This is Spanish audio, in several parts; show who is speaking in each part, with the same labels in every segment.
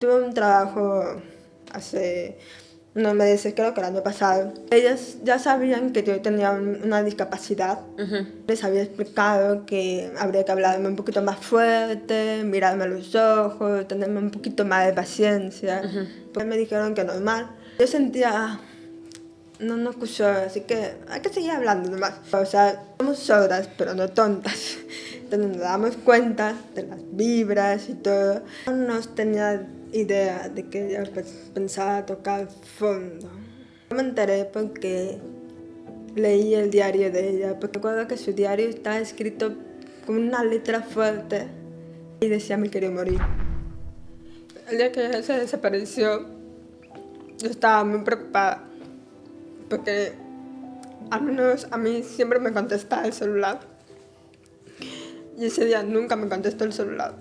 Speaker 1: Tuve un trabajo hace unos meses, creo que el año pasado. Ellas ya sabían que yo tenía una discapacidad. Les había explicado que habría que hablarme un poquito más fuerte, mirarme a los ojos, tenerme un poquito más de paciencia. Pues me dijeron que normal. Yo sentía, no escucho, así que hay que seguir hablando nomás. O sea, somos sordas, pero no tontas. Entonces nos damos cuenta de las vibras y todo. No tenía idea de que ella pensaba tocar fondo. Me enteré porque leí el diario de ella, porque recuerdo que su diario estaba escrito con una letra fuerte y decía me quería morir. El día que ella se desapareció, yo estaba muy preocupada, porque al menos a mí siempre me contestaba el celular. Y ese día nunca me contestó el celular.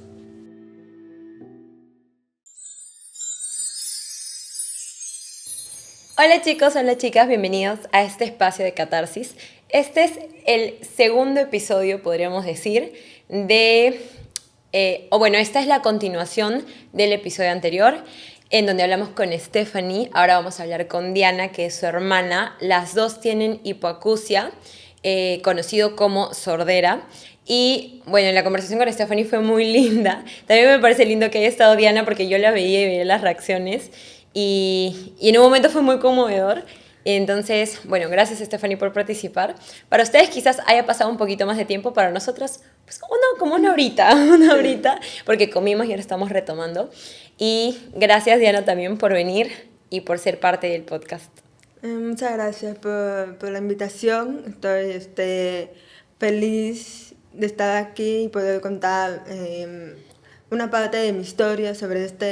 Speaker 2: Hola chicos, hola chicas, bienvenidos a este espacio de catarsis. Este es el segundo episodio, podríamos decir, esta es la continuación del episodio anterior, en donde hablamos con Stephanie. Ahora vamos a hablar con Diana, que es su hermana. Las dos tienen hipoacusia, conocido como sordera. Y bueno, la conversación con Stephanie fue muy linda. También me parece lindo que haya estado Diana porque yo la veía y veía las reacciones. Y en un momento fue muy conmovedor. Entonces, bueno, gracias Stephanie por participar. Para ustedes quizás haya pasado un poquito más de tiempo, para nosotros pues como una horita, porque comimos y ahora estamos retomando. Y gracias Diana también por venir y por ser parte del podcast.
Speaker 1: Muchas gracias por la invitación. Estoy feliz de estar aquí y poder contar una parte de mi historia sobre esta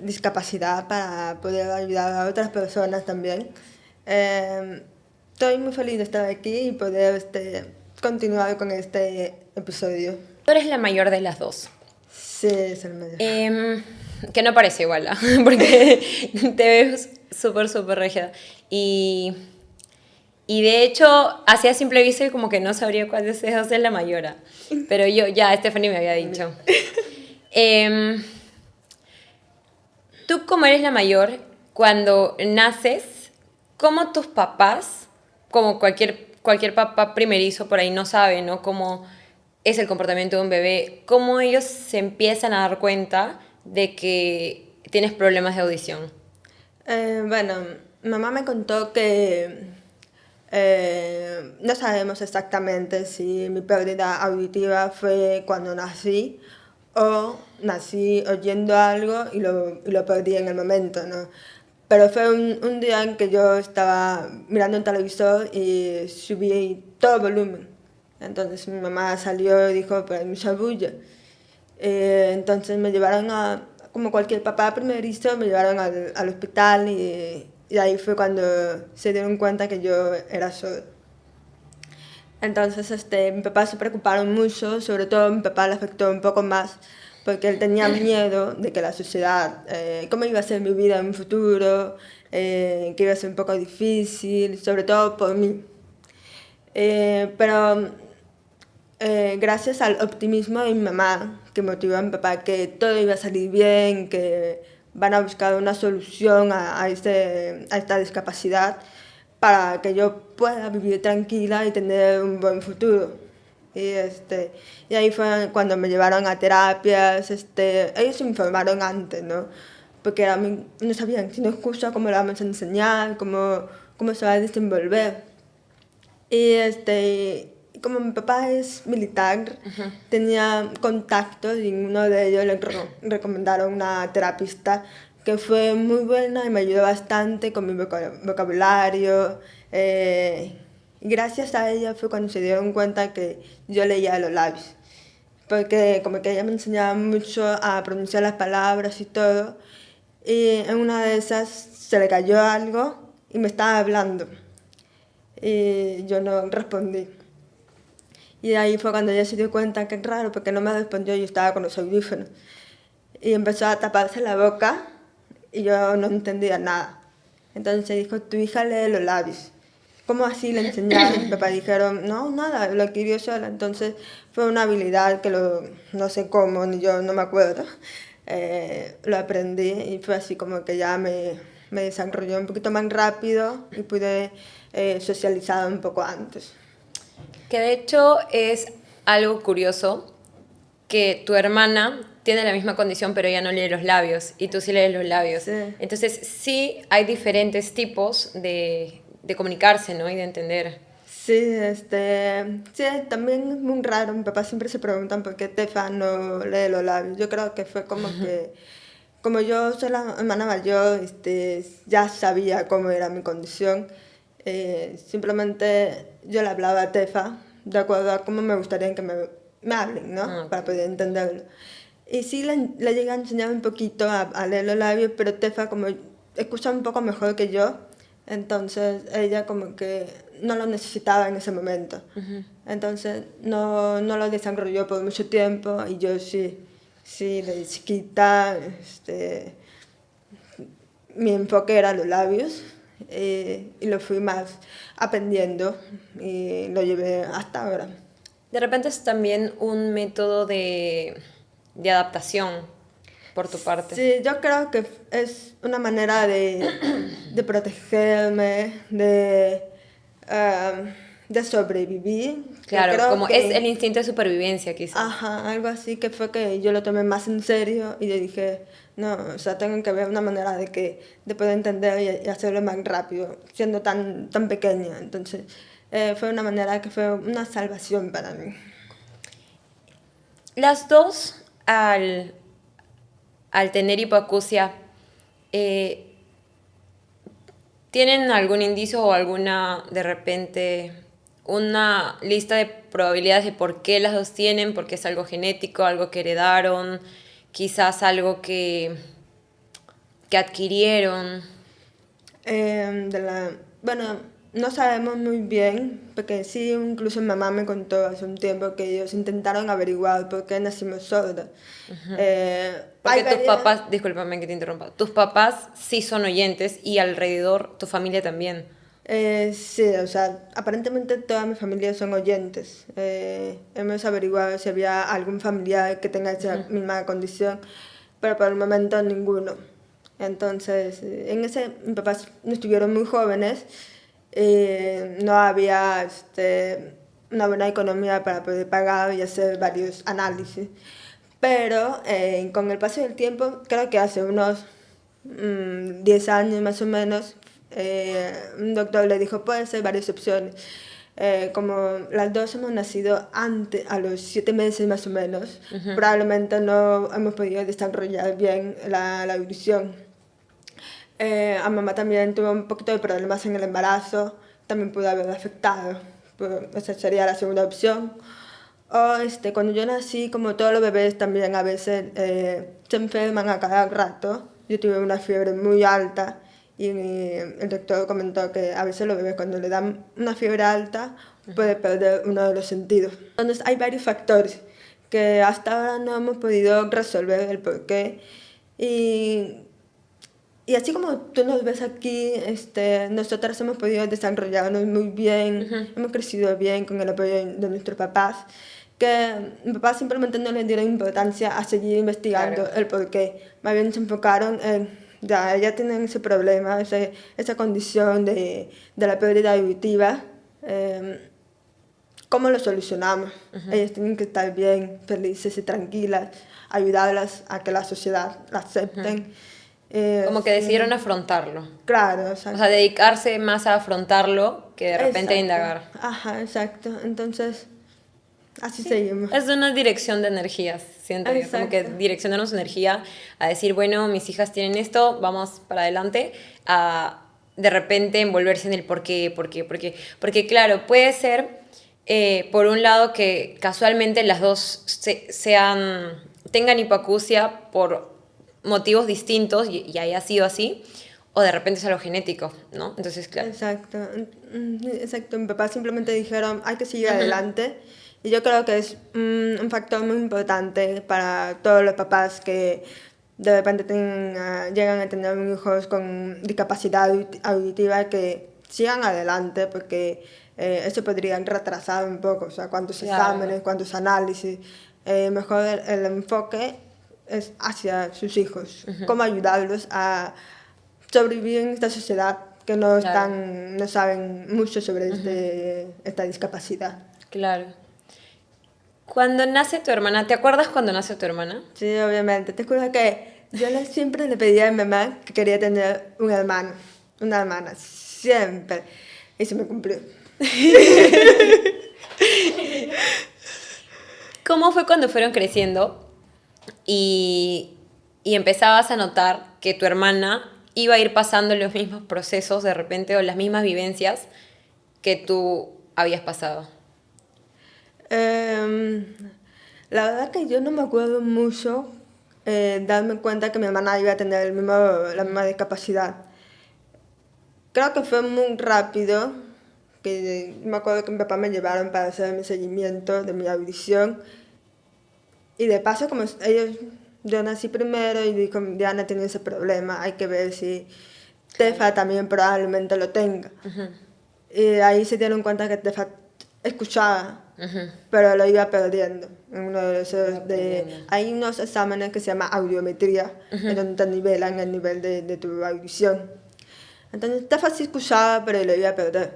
Speaker 1: discapacidad para poder ayudar a otras personas también. Estoy muy feliz de estar aquí y poder continuar con este episodio.
Speaker 2: Tú eres la mayor de las dos.
Speaker 1: Sí, es el medio.
Speaker 2: Que no parece igual, ¿ah? Porque te ves súper rígida. Y de hecho, así a simple vista, como que no sabría cuál de esas dos es la mayor. Pero Stephanie me había dicho. Tú, como eres la mayor, cuando naces, ¿cómo tus papás, como cualquier papá primerizo por ahí no sabe, ¿no? Cómo es el comportamiento de un bebé, cómo ellos se empiezan a dar cuenta de que tienes problemas de audición?
Speaker 1: Bueno, mamá me contó que no sabemos exactamente si mi pérdida auditiva fue cuando nací o nací oyendo algo y lo perdí en el momento, ¿no? Pero fue un día en que yo estaba mirando un televisor y subí todo el volumen. Entonces mi mamá salió y dijo, pero hay mucha bulla. Entonces me llevaron como cualquier papá primerizo, me llevaron al hospital y ahí fue cuando se dieron cuenta que yo era sorda. Entonces mi papá se preocuparon mucho, sobre todo mi papá le afectó un poco más porque él tenía miedo de que la sociedad, cómo iba a ser mi vida en un futuro, que iba a ser un poco difícil, sobre todo por mí. Pero gracias al optimismo de mi mamá, que motivó a mi papá que todo iba a salir bien, que van a buscar una solución a esta discapacidad para que yo pueda vivir tranquila y tener un buen futuro. Y ahí fue cuando me llevaron a terapias. Ellos se informaron antes, ¿no? Porque no sabían si nos escucha, cómo le vamos a enseñar, cómo se va a desenvolver. Y como mi papá es militar, tenía contactos y uno de ellos le recomendaron una terapista que fue muy buena y me ayudó bastante con mi vocabulario. Y gracias a ella fue cuando se dieron cuenta que yo leía los labios. Porque como que ella me enseñaba mucho a pronunciar las palabras y todo. Y en una de esas se le cayó algo y me estaba hablando y yo no respondí. Y ahí fue cuando ella se dio cuenta que es raro, porque no me respondió, yo estaba con los audífonos. Y empezó a taparse la boca y yo no entendía nada. Entonces dijo, tu hija lee los labios. ¿Cómo así le enseñaron? Mi papá dijeron, no, nada, lo adquirió sola. Entonces fue una habilidad que no sé cómo, ni yo no me acuerdo. lo aprendí y fue así como que ya me desarrollé un poquito más rápido y pude socializar un poco antes.
Speaker 2: Que de hecho es algo curioso que tu hermana tiene la misma condición, pero ella no lee los labios y tú sí lees los labios.
Speaker 1: Sí.
Speaker 2: Entonces sí hay diferentes tipos de comunicarse, ¿no? Y de entender.
Speaker 1: Sí, sí, también es muy raro. Mi papá siempre se preguntan por qué Tefa no lee los labios. Yo creo que fue como que, como yo soy la hermana mayor, ya sabía cómo era mi condición. Simplemente yo le hablaba a Tefa de acuerdo a cómo me gustaría que me hablen, ¿no?
Speaker 2: Ah, ok.
Speaker 1: Para poder entenderlo. Y sí le llegué a enseñar un poquito a leer los labios, pero Tefa como escucha un poco mejor que yo, entonces ella como que no lo necesitaba en ese momento. Entonces no lo desarrolló por mucho tiempo y yo sí, desde chiquita, mi enfoque era los labios y lo fui más aprendiendo y lo llevé hasta ahora.
Speaker 2: De repente es también un método de adaptación por tu parte.
Speaker 1: Sí, yo creo que es una manera de protegerme, de sobrevivir. Que
Speaker 2: Claro,
Speaker 1: creo
Speaker 2: como es
Speaker 1: que,
Speaker 2: el instinto de supervivencia, quizás.
Speaker 1: ajá, algo así que fue que yo lo tomé más en serio y yo dije, no, o sea, tengo que ver una manera de poder entender y hacerlo más rápido, siendo tan pequeña. Entonces, fue una manera que fue una salvación para mí.
Speaker 2: Las dos, al tener hipoacusia, eh, ¿tienen algún indicio o alguna, de repente, una lista de probabilidades de por qué las dos tienen? Porque es algo genético, algo que heredaron, quizás algo que adquirieron.
Speaker 1: Bueno, no sabemos muy bien, porque sí, incluso mi mamá me contó hace un tiempo que ellos intentaron averiguar por qué nacimos sordos.
Speaker 2: Porque
Speaker 1: Hay
Speaker 2: tus
Speaker 1: varias,
Speaker 2: papás, discúlpame que te interrumpa, tus papás sí son oyentes y alrededor tu familia también.
Speaker 1: sí, o sea, aparentemente toda mi familia son oyentes. Hemos averiguado si había algún familiar que tenga esa misma condición, pero por el momento ninguno. Entonces, mis papás no estuvieron muy jóvenes, no había una buena economía para poder pagar y hacer varios análisis. Pero con el paso del tiempo, creo que hace unos 10 años más o menos, un doctor le dijo, puede ser varias opciones. Como las dos hemos nacido antes, a los 7 meses más o menos, probablemente no hemos podido desarrollar bien la audición. A mamá también tuvo un poquito de problemas en el embarazo, también pudo haber afectado. Esa sería la segunda opción. O cuando yo nací, como todos los bebés también a veces se enferman a cada rato. Yo tuve una fiebre muy alta y el doctor comentó que a veces los bebés cuando le dan una fiebre alta puede perder uno de los sentidos. Entonces hay varios factores que hasta ahora no hemos podido resolver el porqué. Y y así como tú nos ves aquí, nosotras hemos podido desarrollarnos muy bien, hemos crecido bien con el apoyo de nuestros papás, que mis papás simplemente no les dieron importancia a seguir investigando
Speaker 2: Claro.
Speaker 1: el por qué, más bien se enfocaron en, ya tienen ese problema, esa condición de la pérdida auditiva, ¿cómo lo solucionamos? Ellas tienen que estar bien, felices y tranquilas, ayudarlas a que la sociedad la acepten.
Speaker 2: Como que decidieron afrontarlo.
Speaker 1: Claro,
Speaker 2: O
Speaker 1: exacto.
Speaker 2: sea, dedicarse más a afrontarlo que de repente a
Speaker 1: Exacto.
Speaker 2: indagar.
Speaker 1: Ajá, exacto. Entonces, así seguimos.
Speaker 2: Es una dirección de energías, siento yo. Como que
Speaker 1: Exacto.
Speaker 2: direccionarnos energía a decir, bueno, mis hijas tienen esto, vamos para adelante, a de repente envolverse en el por qué, por qué, por qué. Porque claro, puede ser, por un lado, que casualmente las dos tengan hipoacusia por motivos distintos y haya sido así, o de repente es algo genético, ¿no? Entonces, claro.
Speaker 1: Exacto. Exacto. Mi papá simplemente dijeron, hay que seguir adelante. Y yo creo que es un factor muy importante para todos los papás que de repente llegan a tener hijos con discapacidad auditiva que sigan adelante porque eso podría retrasar un poco, o sea, cuántos
Speaker 2: Claro.
Speaker 1: exámenes, cuántos análisis. Mejor el enfoque es hacia sus hijos, cómo ayudarlos a sobrevivir en esta sociedad que no,
Speaker 2: Claro.
Speaker 1: no saben mucho sobre esta discapacidad.
Speaker 2: Claro. Cuando nace tu hermana, ¿te acuerdas cuando nace tu hermana?
Speaker 1: Sí, obviamente. Te juro que siempre le pedía a mi mamá que quería tener un hermano, una hermana, siempre. Y se me cumplió.
Speaker 2: ¿Cómo fue cuando fueron creciendo y empezabas a notar que tu hermana iba a ir pasando los mismos procesos de repente o las mismas vivencias que tú habías pasado?
Speaker 1: La verdad que yo no me acuerdo mucho darme cuenta que mi hermana iba a tener la misma discapacidad. Creo que fue muy rápido, que me acuerdo que mi papá me llevaron para hacer mi seguimiento de mi audición. Y de paso, como yo nací primero y dijo, Diana tiene ese problema, hay que ver si Tefa también probablemente lo tenga. Y ahí se dieron cuenta que Tefa escuchaba, pero lo iba perdiendo. En uno de esos hay unos exámenes que se llama audiometría, en donde te nivelan el nivel de tu audición. Entonces Tefa sí escuchaba, pero lo iba a perder.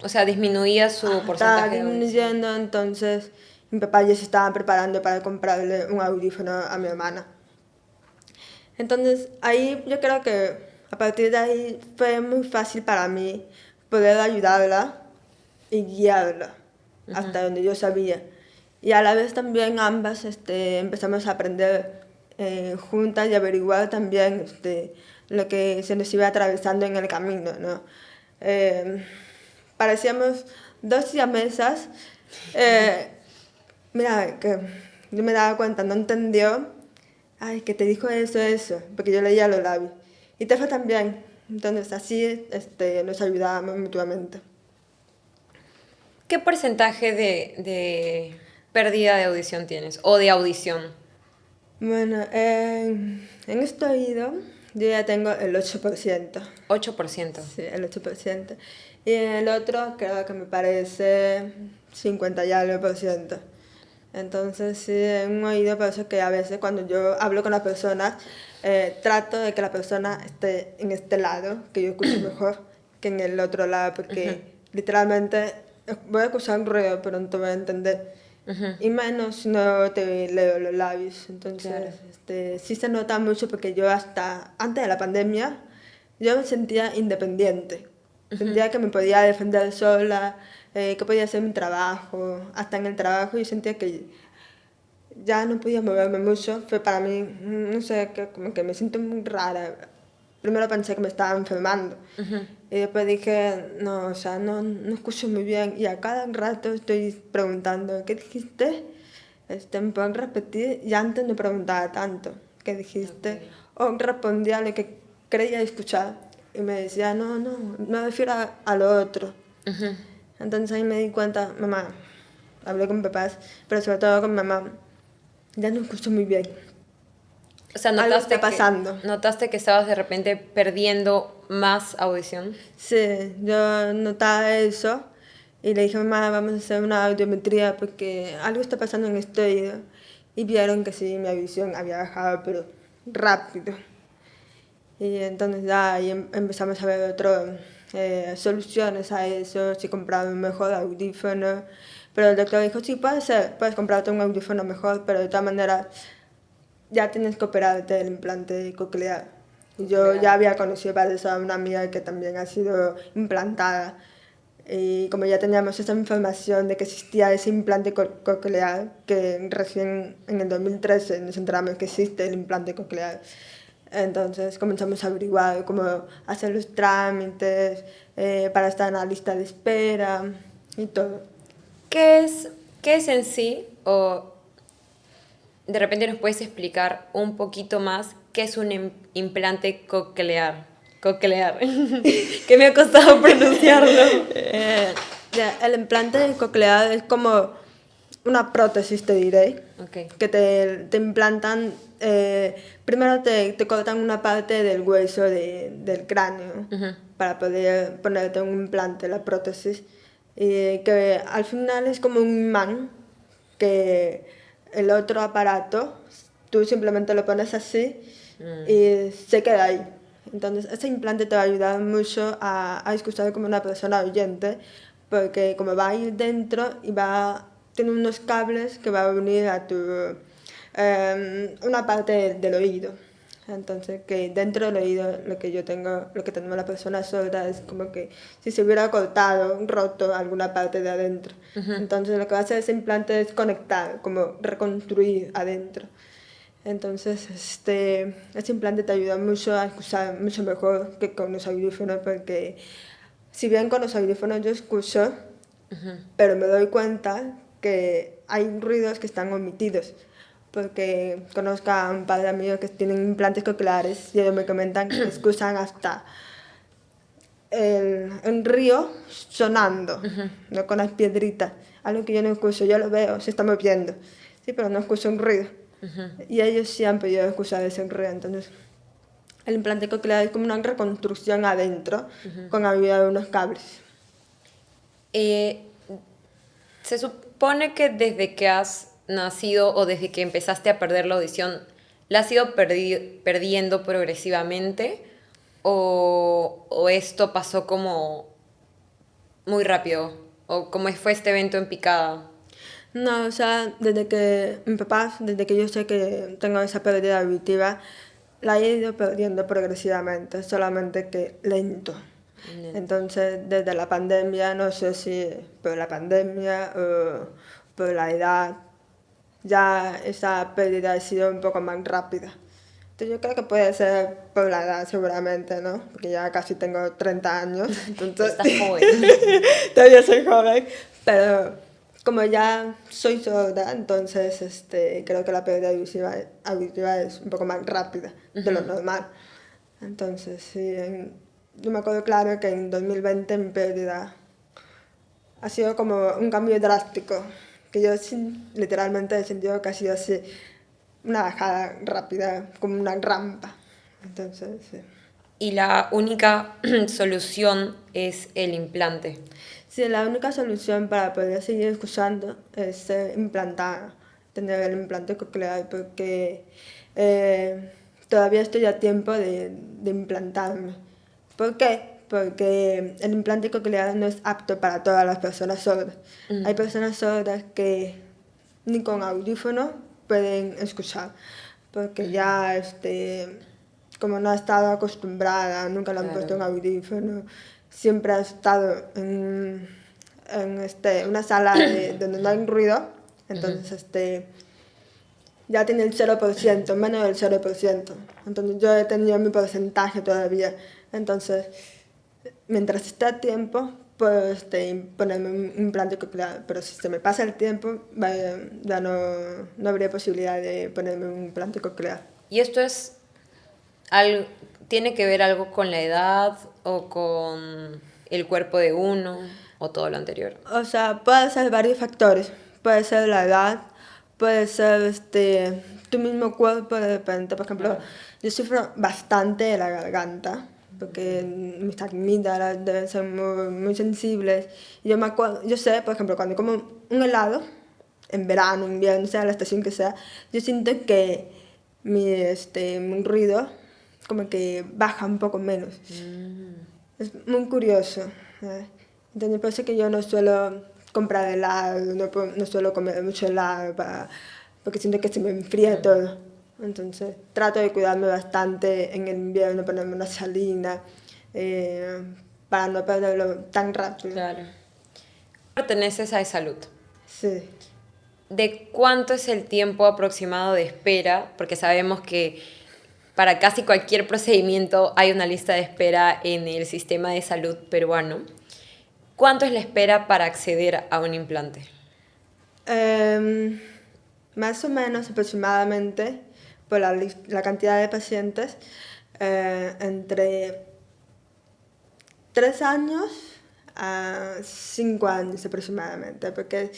Speaker 2: O sea, disminuía su
Speaker 1: Estaba
Speaker 2: porcentaje de audición.
Speaker 1: disminuyendo, entonces mi papá ya se estaba preparando para comprarle un audífono a mi hermana. Entonces ahí yo creo que a partir de ahí fue muy fácil para mí poder ayudarla y guiarla hasta donde yo sabía. Y a la vez también ambas empezamos a aprender juntas y averiguar también lo que se nos iba atravesando en el camino, ¿no? Parecíamos dos siamesas. Mira, que yo me daba cuenta, no entendió. Ay, que te dijo eso, porque yo leía los labios. Y Tefa también. Entonces así nos ayudábamos mutuamente.
Speaker 2: ¿Qué porcentaje de pérdida de audición tienes? O de audición.
Speaker 1: Bueno, en este oído yo ya tengo el 8%.
Speaker 2: 8%.
Speaker 1: Sí, el 8%. Y en el otro creo que me parece 50 y algo por ciento. Entonces sí, en un oído, por eso que a veces cuando yo hablo con la persona, trato de que la persona esté en este lado, que yo escuche mejor que en el otro lado, porque literalmente voy a escuchar un ruido, pero no te voy a entender. Y menos si no te leo los labios. Entonces,
Speaker 2: Claro.
Speaker 1: sí se nota mucho porque yo hasta antes de la pandemia, yo me sentía independiente. Sentía que me podía defender sola, que podía hacer mi trabajo. Hasta en el trabajo yo sentía que ya no podía moverme mucho. Fue para mí, no sé, que como que me siento muy rara. Primero pensé que me estaba enfermando. Y después dije, no, o sea, no escucho muy bien. Y a cada rato estoy preguntando, ¿qué dijiste? ¿Me pueden repetir? Y antes no preguntaba tanto. ¿Qué dijiste? O respondía lo que creía escuchar. Y me decía, no, me refiero a lo otro. Entonces ahí me di cuenta, mamá, hablé con mis papás, pero sobre todo con mi mamá, ya no escucho muy bien.
Speaker 2: O sea,
Speaker 1: Algo está pasando.
Speaker 2: ¿notaste que estabas de repente perdiendo más audición?
Speaker 1: Sí, yo notaba eso y le dije, mamá, vamos a hacer una audiometría porque algo está pasando en este oído. Y vieron que sí, mi audición había bajado, pero rápido. Y entonces ya ahí empezamos a ver otras soluciones a eso, si compraba un mejor audífono. Pero el doctor dijo, sí, puede ser, puedes comprarte un audífono mejor, pero de todas maneras ya tienes que operarte del implante coclear. Y yo ya había conocido para eso a una amiga que también ha sido implantada. Y como ya teníamos esa información de que existía ese implante coclear, que recién en el 2013 nos enteramos que existe el implante coclear, entonces comenzamos a averiguar cómo hacer los trámites para estar en la lista de espera y todo.
Speaker 2: ¿Qué es en sí? O de repente nos puedes explicar un poquito más qué es un implante coclear. Coclear. Que me ha costado pronunciarlo.
Speaker 1: El implante coclear es como una prótesis, te diré,
Speaker 2: Okay.
Speaker 1: que te implantan, primero te cortan una parte del hueso del cráneo para poder ponerte un implante, la prótesis, y que al final es como un imán que el otro aparato tú simplemente lo pones así y se queda ahí. Entonces, ese implante te va a ayudar mucho a escuchar como una persona oyente, porque como va a ir dentro y tiene unos cables que va a unir a una parte del oído. Entonces, que dentro del oído lo que tenemos la persona sorda es como que si se hubiera cortado, roto alguna parte de adentro. Entonces, lo que va a hacer ese implante es conectar, como reconstruir adentro. Entonces, este implante te ayuda mucho a escuchar mucho mejor que con los audífonos, porque si bien con los audífonos yo escucho, pero me doy cuenta que hay ruidos que están omitidos, porque conozco a un par de amigos que tienen implantes cocleares y ellos me comentan que escuchan hasta el río sonando, ¿no? Con las piedritas, algo que yo no escucho, yo lo veo, se está moviendo, sí, pero no escucho un ruido. Y ellos sí han podido escuchar ese ruido, entonces el implante coclear es como una reconstrucción adentro con ayuda de unos cables.
Speaker 2: Se supone que desde que has nacido o desde que empezaste a perder la audición, ¿la has ido perdiendo progresivamente o esto pasó como muy rápido? ¿O cómo fue este evento en picada?
Speaker 1: No, o sea, desde que yo sé que tengo esa pérdida auditiva, la he ido perdiendo progresivamente, solamente que lento. Entonces, desde la pandemia, no sé si por la pandemia o por la edad, ya esa pérdida ha sido un poco más rápida. Entonces, yo creo que puede ser por la edad, seguramente, ¿no? Porque ya casi tengo 30 años, entonces
Speaker 2: Estás joven.
Speaker 1: todavía soy joven, pero como ya soy sorda, entonces creo que la pérdida auditiva es un poco más rápida de lo normal. Entonces, sí, yo me acuerdo claro que en 2020 mi pérdida ha sido como un cambio drástico, que yo literalmente he sentido que ha sido así, una bajada rápida, como una rampa. Entonces, sí.
Speaker 2: Y la única solución es el implante.
Speaker 1: Sí, la única solución para poder seguir escuchando es implantar, tener el implante coclear, porque todavía estoy a tiempo de implantarme. ¿Por qué? Porque el implante coclear no es apto para todas las personas sordas. Hay personas sordas que ni con audífono pueden escuchar, porque ya como no ha estado acostumbrada, nunca le han puesto un audífono, siempre ha estado en una sala donde no hay ruido, entonces ya tiene el 0%, menos del 0%. Entonces yo he tenido mi porcentaje todavía. Entonces, mientras esté a tiempo, puedo ponerme un implante coclear, pero si se me pasa el tiempo, ya no habría posibilidad de ponerme un implante coclear.
Speaker 2: ¿Y esto es algo, tiene que ver algo con la edad o con el cuerpo de uno o todo lo anterior?
Speaker 1: O sea, puede ser varios factores. Puede ser la edad, puede ser tu mismo cuerpo de repente. Por ejemplo, yo sufro bastante de la garganta, porque mis amígdalas deben ser muy, muy sensibles. Y yo sé, por ejemplo, cuando como un helado, en verano, invierno, sea la estación que sea, yo siento que mi ruido como que baja un poco menos. Es muy curioso. Entonces, por eso que yo no suelo comprar helado, no suelo comer mucho helado, porque siento que se me enfría todo. Entonces, trato de cuidarme bastante en el invierno, ponerme una salina, para no perderlo tan rápido.
Speaker 2: Claro. Perteneces a salud.
Speaker 1: Sí.
Speaker 2: ¿De cuánto es el tiempo aproximado de espera? Porque sabemos que para casi cualquier procedimiento hay una lista de espera en el sistema de salud peruano. ¿Cuánto es la espera para acceder a un implante?
Speaker 1: Más o menos aproximadamente, por la cantidad de pacientes, entre 3 años a 5 años aproximadamente, porque,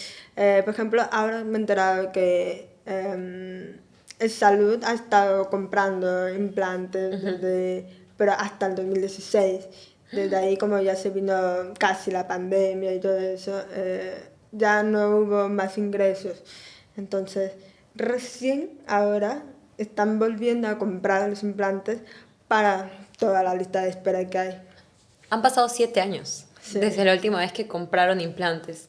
Speaker 1: por ejemplo, ahora me he enterado que el Salud ha estado comprando implantes pero hasta el 2016. Desde ahí, como ya se vino casi la pandemia y todo eso, ya no hubo más ingresos. Entonces, recién ahora están volviendo a comprar los implantes para toda la lista de espera que hay.
Speaker 2: Han pasado 7 años
Speaker 1: Sí.
Speaker 2: desde la última vez que compraron implantes.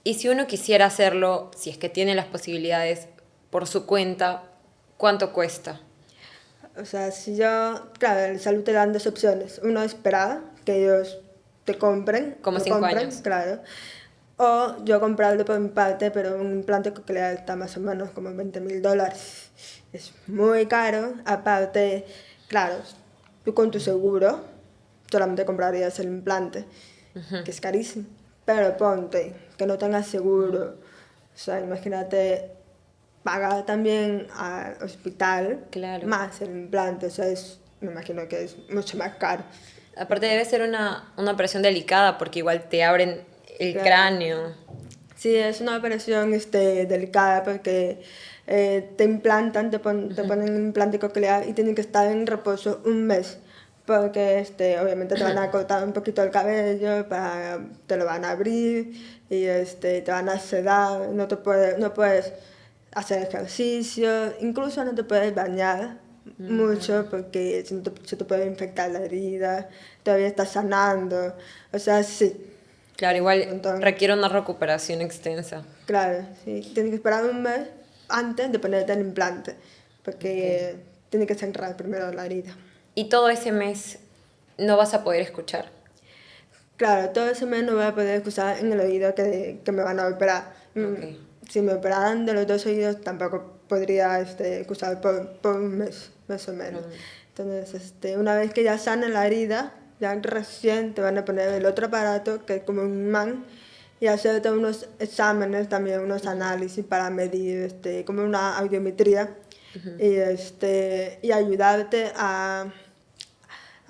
Speaker 2: Y si uno quisiera hacerlo, si es que tiene las posibilidades, por su cuenta, ¿cuánto cuesta?
Speaker 1: O sea, si yo, claro, en salud te dan dos opciones. Uno, esperar que ellos te compren.
Speaker 2: Como
Speaker 1: lo
Speaker 2: 5
Speaker 1: compren,
Speaker 2: años.
Speaker 1: claro. O yo comprarlo por mi parte, pero un implante coclear está más o menos como $20.000. Es muy caro. Aparte, claro, tú con tu seguro solamente comprarías el implante, que es carísimo. Pero ponte que no tengas seguro. O sea, imagínate pagar también al hospital
Speaker 2: Claro.
Speaker 1: más el implante. O sea, me imagino que es mucho más caro.
Speaker 2: Aparte debe ser una operación delicada porque igual te abren el
Speaker 1: Claro.
Speaker 2: cráneo.
Speaker 1: Sí, es una operación delicada porque te implantan, te ponen un implante coclear y tienen que estar en reposo un mes. Porque obviamente te van a cortar un poquito el cabello, te lo van a abrir y te van a sedar, no puedes hacer ejercicio, incluso no te puedes bañar mucho porque se te puede infectar la herida, todavía estás sanando, o sea, sí.
Speaker 2: Claro,
Speaker 1: Un
Speaker 2: igual
Speaker 1: montón.
Speaker 2: requiere una recuperación extensa.
Speaker 1: Claro, sí. Tienes que esperar un mes antes de ponerte el implante, porque tiene que cerrar primero la herida.
Speaker 2: Y todo ese mes no vas a poder escuchar.
Speaker 1: Claro, todo ese mes no voy a poder escuchar en el oído que me van a operar.
Speaker 2: Ok.
Speaker 1: Si me operaran de los dos oídos, tampoco podría escuchar por un mes, más o menos. Entonces, una vez que ya sana la herida, ya recién te van a poner el otro aparato, que es como un imán, y hacerte unos exámenes, también unos análisis para medir, como una audiometría, y ayudarte a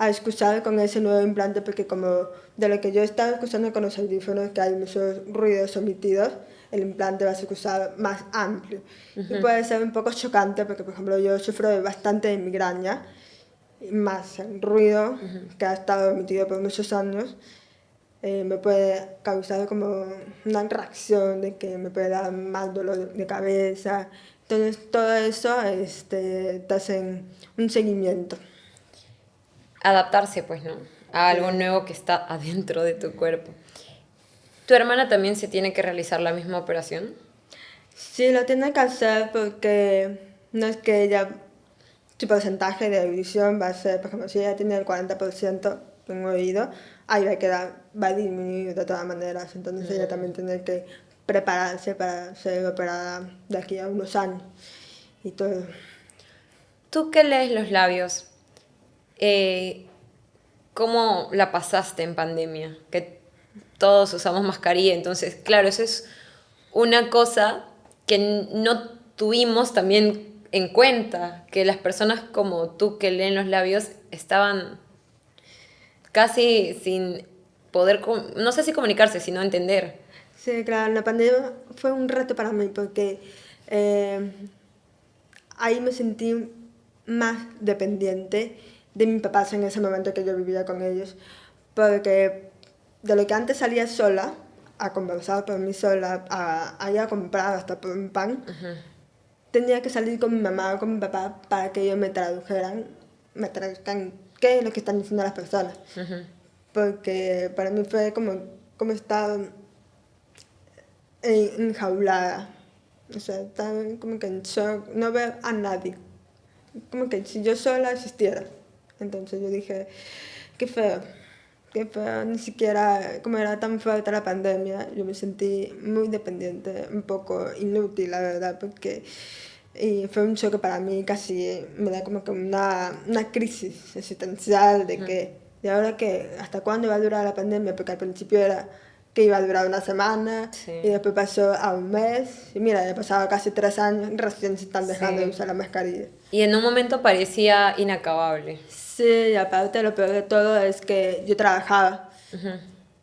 Speaker 1: escuchar con ese nuevo implante, porque como de lo que yo estaba escuchando con los audífonos, que hay muchos ruidos omitidos, el implante va a escuchar más amplio. Y puede ser un poco chocante, porque por ejemplo yo sufro bastante de migraña, y más el ruido que ha estado omitido por muchos años, me puede causar como una reacción de que me puede dar más dolor de cabeza. Entonces todo eso te hacen un seguimiento.
Speaker 2: Adaptarse, pues, ¿no? A algo
Speaker 1: Sí.
Speaker 2: nuevo que está adentro de tu cuerpo. ¿Tu hermana también se tiene que realizar la misma operación?
Speaker 1: Sí, lo tiene que hacer porque no es que ella, su porcentaje de audición va a ser, por ejemplo, si ella tiene el 40% en un oído, ahí va a disminuir de todas maneras. Entonces ella también tiene que prepararse para ser operada de aquí a unos años y todo.
Speaker 2: ¿Tú que lees los labios? eh, ¿Cómo la pasaste en pandemia? Que todos usamos mascarilla, entonces, claro, eso es una cosa que no tuvimos también en cuenta, que las personas como tú que leen los labios estaban casi sin poder, no sé si comunicarse, sino entender.
Speaker 1: Sí, claro, la pandemia fue un reto para mí porque eh, ahí me sentí más dependiente de mis papás en ese momento que yo vivía con ellos, porque de lo que antes salía sola, a conversar por mí sola, a ir a comprar hasta por un pan, tenía que salir con mi mamá o con mi papá para que ellos me traduzcan qué es lo que están diciendo las personas. Porque para mí fue como estar enjaulada. O sea, estaba como que en shock, no ver a nadie. Como que si yo sola existiera. Entonces yo dije, qué feo, ni siquiera, como era tan fuerte la pandemia, yo me sentí muy dependiente, un poco inútil, la verdad, porque y fue un choque para mí, casi me da como que una crisis existencial de que, ¿y ahora qué? ¿Hasta cuándo va a durar la pandemia? Porque al principio era que iba a durar una semana,
Speaker 2: Sí.
Speaker 1: y después pasó a un mes, y mira, ya pasado casi 3 años, recién se están dejando
Speaker 2: Sí.
Speaker 1: de usar la mascarilla.
Speaker 2: Y en un momento parecía inacabable.
Speaker 1: Sí, y aparte lo peor de todo es que yo trabajaba.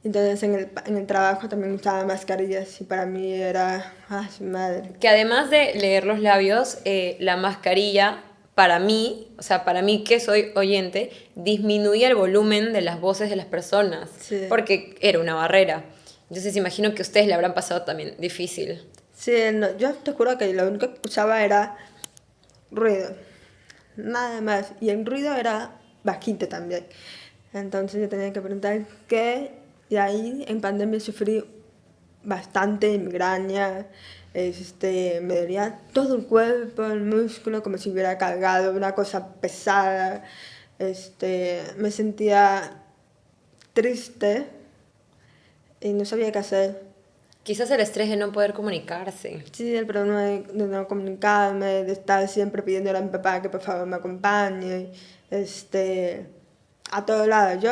Speaker 1: Entonces en el trabajo también usaba mascarillas y para mí era, ay, su madre.
Speaker 2: Que además de leer los labios, la mascarilla, para mí, o sea, para mí que soy oyente, disminuía el volumen de las voces de las personas,
Speaker 1: Sí.
Speaker 2: porque era una barrera. Entonces imagino que a ustedes le habrán pasado también difícil.
Speaker 1: Sí, no, yo te juro que lo único que escuchaba era ruido, nada más. Y el ruido era bajito también. Entonces yo tenía que preguntar qué, y ahí en pandemia sufrí bastante migraña, me dolía todo el cuerpo, el músculo, como si hubiera cargado una cosa pesada, me sentía triste y no sabía qué hacer.
Speaker 2: Quizás el estrés de no poder comunicarse.
Speaker 1: Sí, el problema de no comunicarme, de estar siempre pidiéndole a mi papá que por favor me acompañe, a todos lados.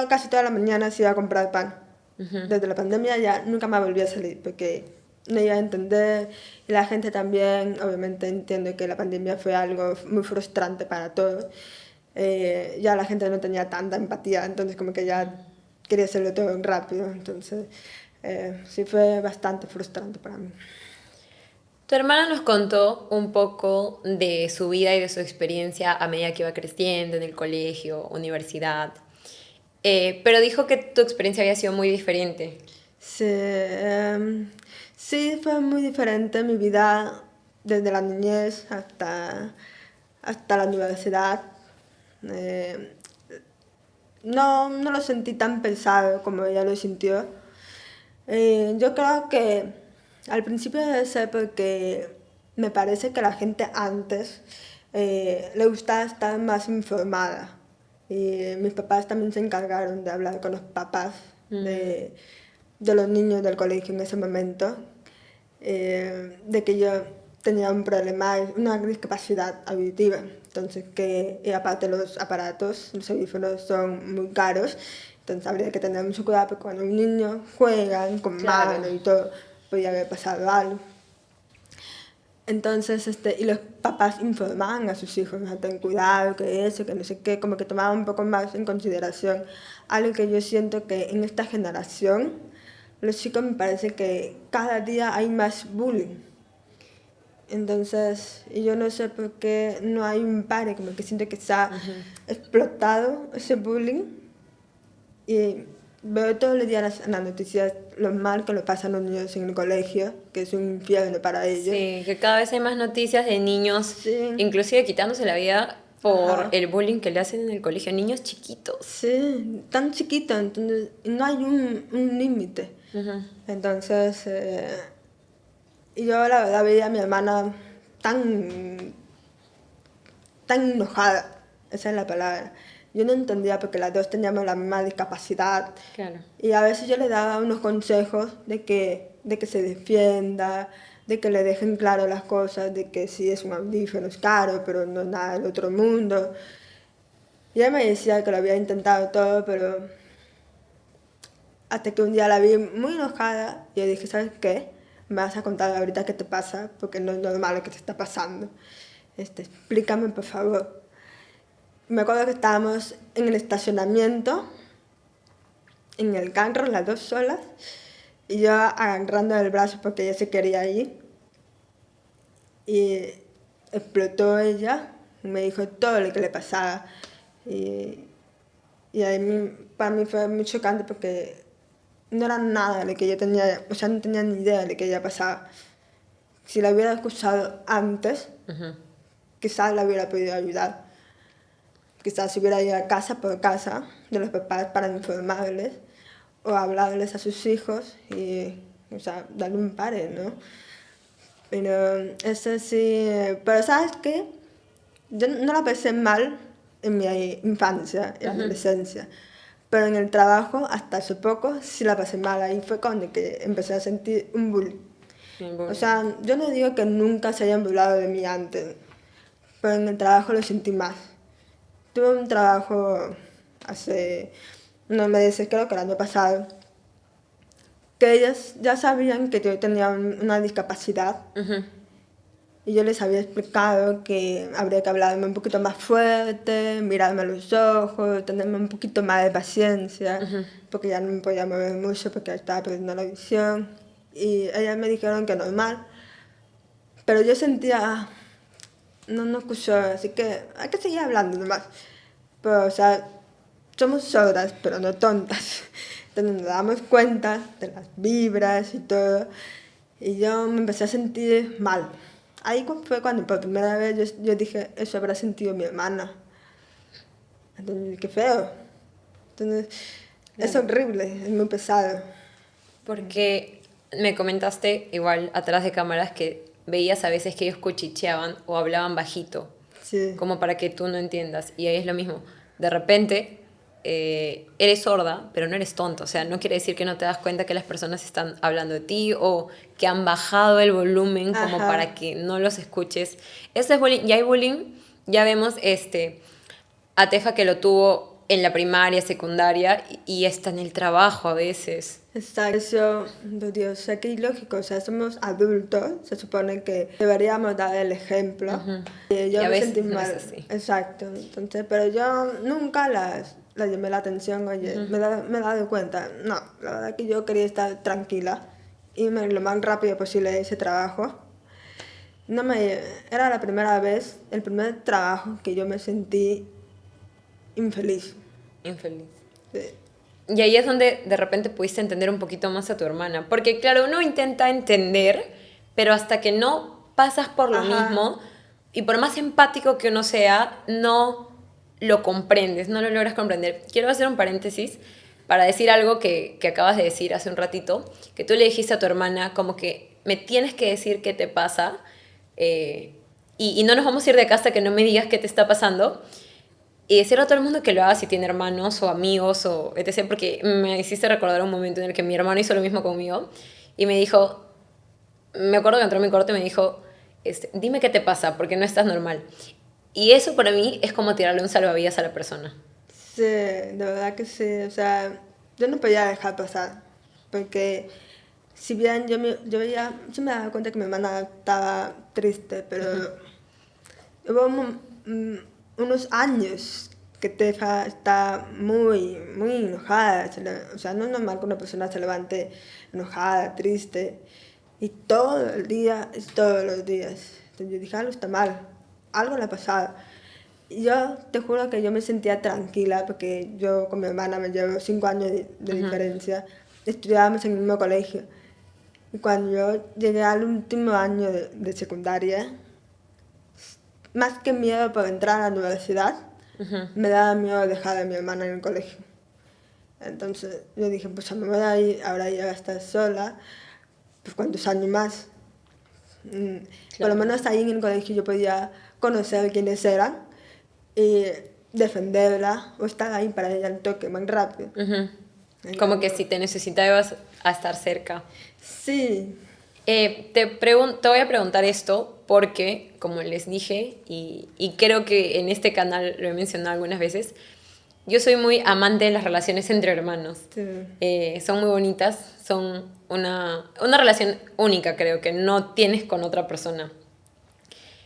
Speaker 1: Casi toda la mañana se iba a comprar pan. Desde la pandemia ya nunca más volví a salir porque no iba a entender y la gente también, obviamente entiendo que la pandemia fue algo muy frustrante para todos. Ya la gente no tenía tanta empatía, entonces como que ya quería hacerlo todo rápido, entonces sí fue bastante frustrante para mí.
Speaker 2: Tu hermana nos contó un poco de su vida y de su experiencia a medida que iba creciendo en el colegio, universidad, pero dijo que tu experiencia había sido muy diferente.
Speaker 1: Sí, sí, fue muy diferente mi vida desde la niñez hasta la universidad. Eh, no lo sentí tan pesado como ella lo sintió. Yo creo que al principio debe ser porque me parece que la gente antes le gustaba estar más informada. Y mis papás también se encargaron de hablar con los papás de los niños del colegio en ese momento, de que yo tenía un problema, una discapacidad auditiva. Entonces, y aparte los aparatos, los audífonos son muy caros, entonces habría que tener mucho cuidado porque cuando un niño juega con
Speaker 2: Claro.
Speaker 1: mano y todo, podría haber pasado algo. Entonces, y los papás informaban a sus hijos, ¿no? Ten cuidado, que eso, que no sé qué, como que tomaban un poco más en consideración. Algo que yo siento que en esta generación, los chicos me parece que cada día hay más bullying. Entonces, yo no sé por qué no hay un padre, como que siento que se ha explotado ese bullying. Y veo todos los días en las noticias lo mal que lo pasan los niños en el colegio, que es un infierno para ellos.
Speaker 2: Sí, que cada vez hay más noticias de niños,
Speaker 1: Sí.
Speaker 2: inclusive quitándose la vida por
Speaker 1: Ajá.
Speaker 2: el bullying que le hacen en el colegio a niños chiquitos.
Speaker 1: Sí, tan chiquito, entonces no hay un límite. Entonces, y yo la verdad veía a mi hermana tan, tan enojada, esa es la palabra. Yo no entendía porque las dos teníamos la misma discapacidad.
Speaker 2: Claro.
Speaker 1: Y a veces yo le daba unos consejos de que se defienda, de que le dejen claro las cosas, de que sí es un audífono, es caro, pero no es nada del otro mundo. Y ella me decía que lo había intentado todo, pero hasta que un día la vi muy enojada y yo dije, ¿sabes qué? Me vas a contar ahorita qué te pasa, porque no es normal lo que te está pasando. Explícame, por favor. Me acuerdo que estábamos en el estacionamiento, en el carro, las dos solas, y yo agarrando el brazo porque ella se quería ir. Y explotó ella, y me dijo todo lo que le pasaba. Y, para mí fue muy chocante porque no era nada de lo que yo tenía, o sea, no tenía ni idea de lo que ella pasaba. Si la hubiera escuchado antes, quizás la hubiera podido ayudar. Quizás si hubiera ido a casa por casa de los papás para informarles o hablarles a sus hijos y, o sea, darle un pare, ¿no? Pero eso sí, pero ¿sabes qué? Yo no la pasé mal en mi infancia y adolescencia, pero en el trabajo hasta hace poco sí la pasé mal. Ahí fue cuando que empecé a sentir un bullying. O sea, yo no digo que nunca se hayan burlado de mí antes, pero en el trabajo lo sentí más. Tuve un trabajo hace unos meses, creo que el año pasado, que ellos ya sabían que yo tenía una discapacidad. Y yo les había explicado que habría que hablarme un poquito más fuerte, mirarme a los ojos, tenerme un poquito más de paciencia, porque ya no me podía mover mucho porque estaba perdiendo la visión. Y ellas me dijeron que normal, pero yo sentía, no escuchó, así que hay que seguir hablando nomás. Pero, o sea, somos sordas, pero no tontas. Entonces nos damos cuenta de las vibras y todo. Y yo me empecé a sentir mal. ahí fue cuando por primera vez yo dije, eso habrá sentido mi hermana. Entonces, qué feo. Entonces, es horrible, es muy pesado.
Speaker 2: Porque me comentaste igual atrás de cámaras que veías a veces que ellos cuchicheaban o hablaban bajito,
Speaker 1: Sí.
Speaker 2: como para que tú no entiendas. Y ahí es lo mismo. De repente eres sorda, pero no eres tonto. O sea, no quiere decir que no te das cuenta que las personas están hablando de ti o que han bajado el volumen como
Speaker 1: Ajá.
Speaker 2: para que no los escuches. Eso es bullying. Ya hay bullying. Ya vemos a Tefa que lo tuvo en la primaria, secundaria y está en el trabajo a veces.
Speaker 1: Exacto. Eso, Dios, o sea, que ilógico, o sea, somos adultos, se supone que deberíamos dar el ejemplo.
Speaker 2: Y
Speaker 1: Yo
Speaker 2: a
Speaker 1: me
Speaker 2: veces
Speaker 1: sentí
Speaker 2: no es
Speaker 1: mal,
Speaker 2: así.
Speaker 1: exacto, entonces, pero yo nunca las llamé la atención, oye, me he dado cuenta, no, la verdad que yo quería estar tranquila, irme lo más rápido posible de ese trabajo. No me, era la primera vez, el primer trabajo que yo me sentí infeliz.
Speaker 2: Infeliz.
Speaker 1: Sí.
Speaker 2: Y ahí es donde de repente pudiste entender un poquito más a tu hermana. Porque claro, uno intenta entender, pero hasta que no pasas por lo
Speaker 1: Ajá.
Speaker 2: mismo, y por más empático que uno sea, no lo comprendes, no lo logras comprender. Quiero hacer un paréntesis para decir algo que acabas de decir hace un ratito, que tú le dijiste a tu hermana como que me tienes que decir qué te pasa, y no nos vamos a ir de casa que no me digas qué te está pasando. Y decirle a todo el mundo que lo haga si tiene hermanos o amigos o etc. Porque me hiciste recordar un momento en el que mi hermano hizo lo mismo conmigo y me dijo, me acuerdo que entró en mi corte y me dijo, dime qué te pasa porque no estás normal. Y eso para mí es como tirarle un salvavidas a la persona.
Speaker 1: Sí, de verdad que sí. O sea, yo no podía dejar pasar. Porque si bien yo me daba cuenta que mi hermana estaba triste, pero hubo unos años que Tefa está muy, muy enojada. O sea, no es normal que una persona se levante enojada, triste. Y todo el día, es todos los días. Entonces yo dije, algo está mal, algo le ha pasado. Y yo te juro que yo me sentía tranquila porque yo con mi hermana me llevo 5 años de diferencia. Estudiábamos en el mismo colegio. Y cuando yo llegué al último año de secundaria, más que miedo por entrar a la universidad, me daba miedo dejar a mi hermana en el colegio. Entonces yo dije, pues me voy a ir, ahora ya va a estar sola, pues cuántos años más. Por lo menos ahí en el colegio yo podía conocer quiénes eran y defenderla o estar ahí para ella al toque más rápido.
Speaker 2: Como que si te necesitabas a estar cerca.
Speaker 1: Sí.
Speaker 2: Te voy a preguntar esto porque, como les dije, y creo que en este canal lo he mencionado algunas veces, yo soy muy amante de las relaciones entre hermanos.
Speaker 1: Sí.
Speaker 2: Son muy bonitas, son una relación única, creo, que no tienes con otra persona.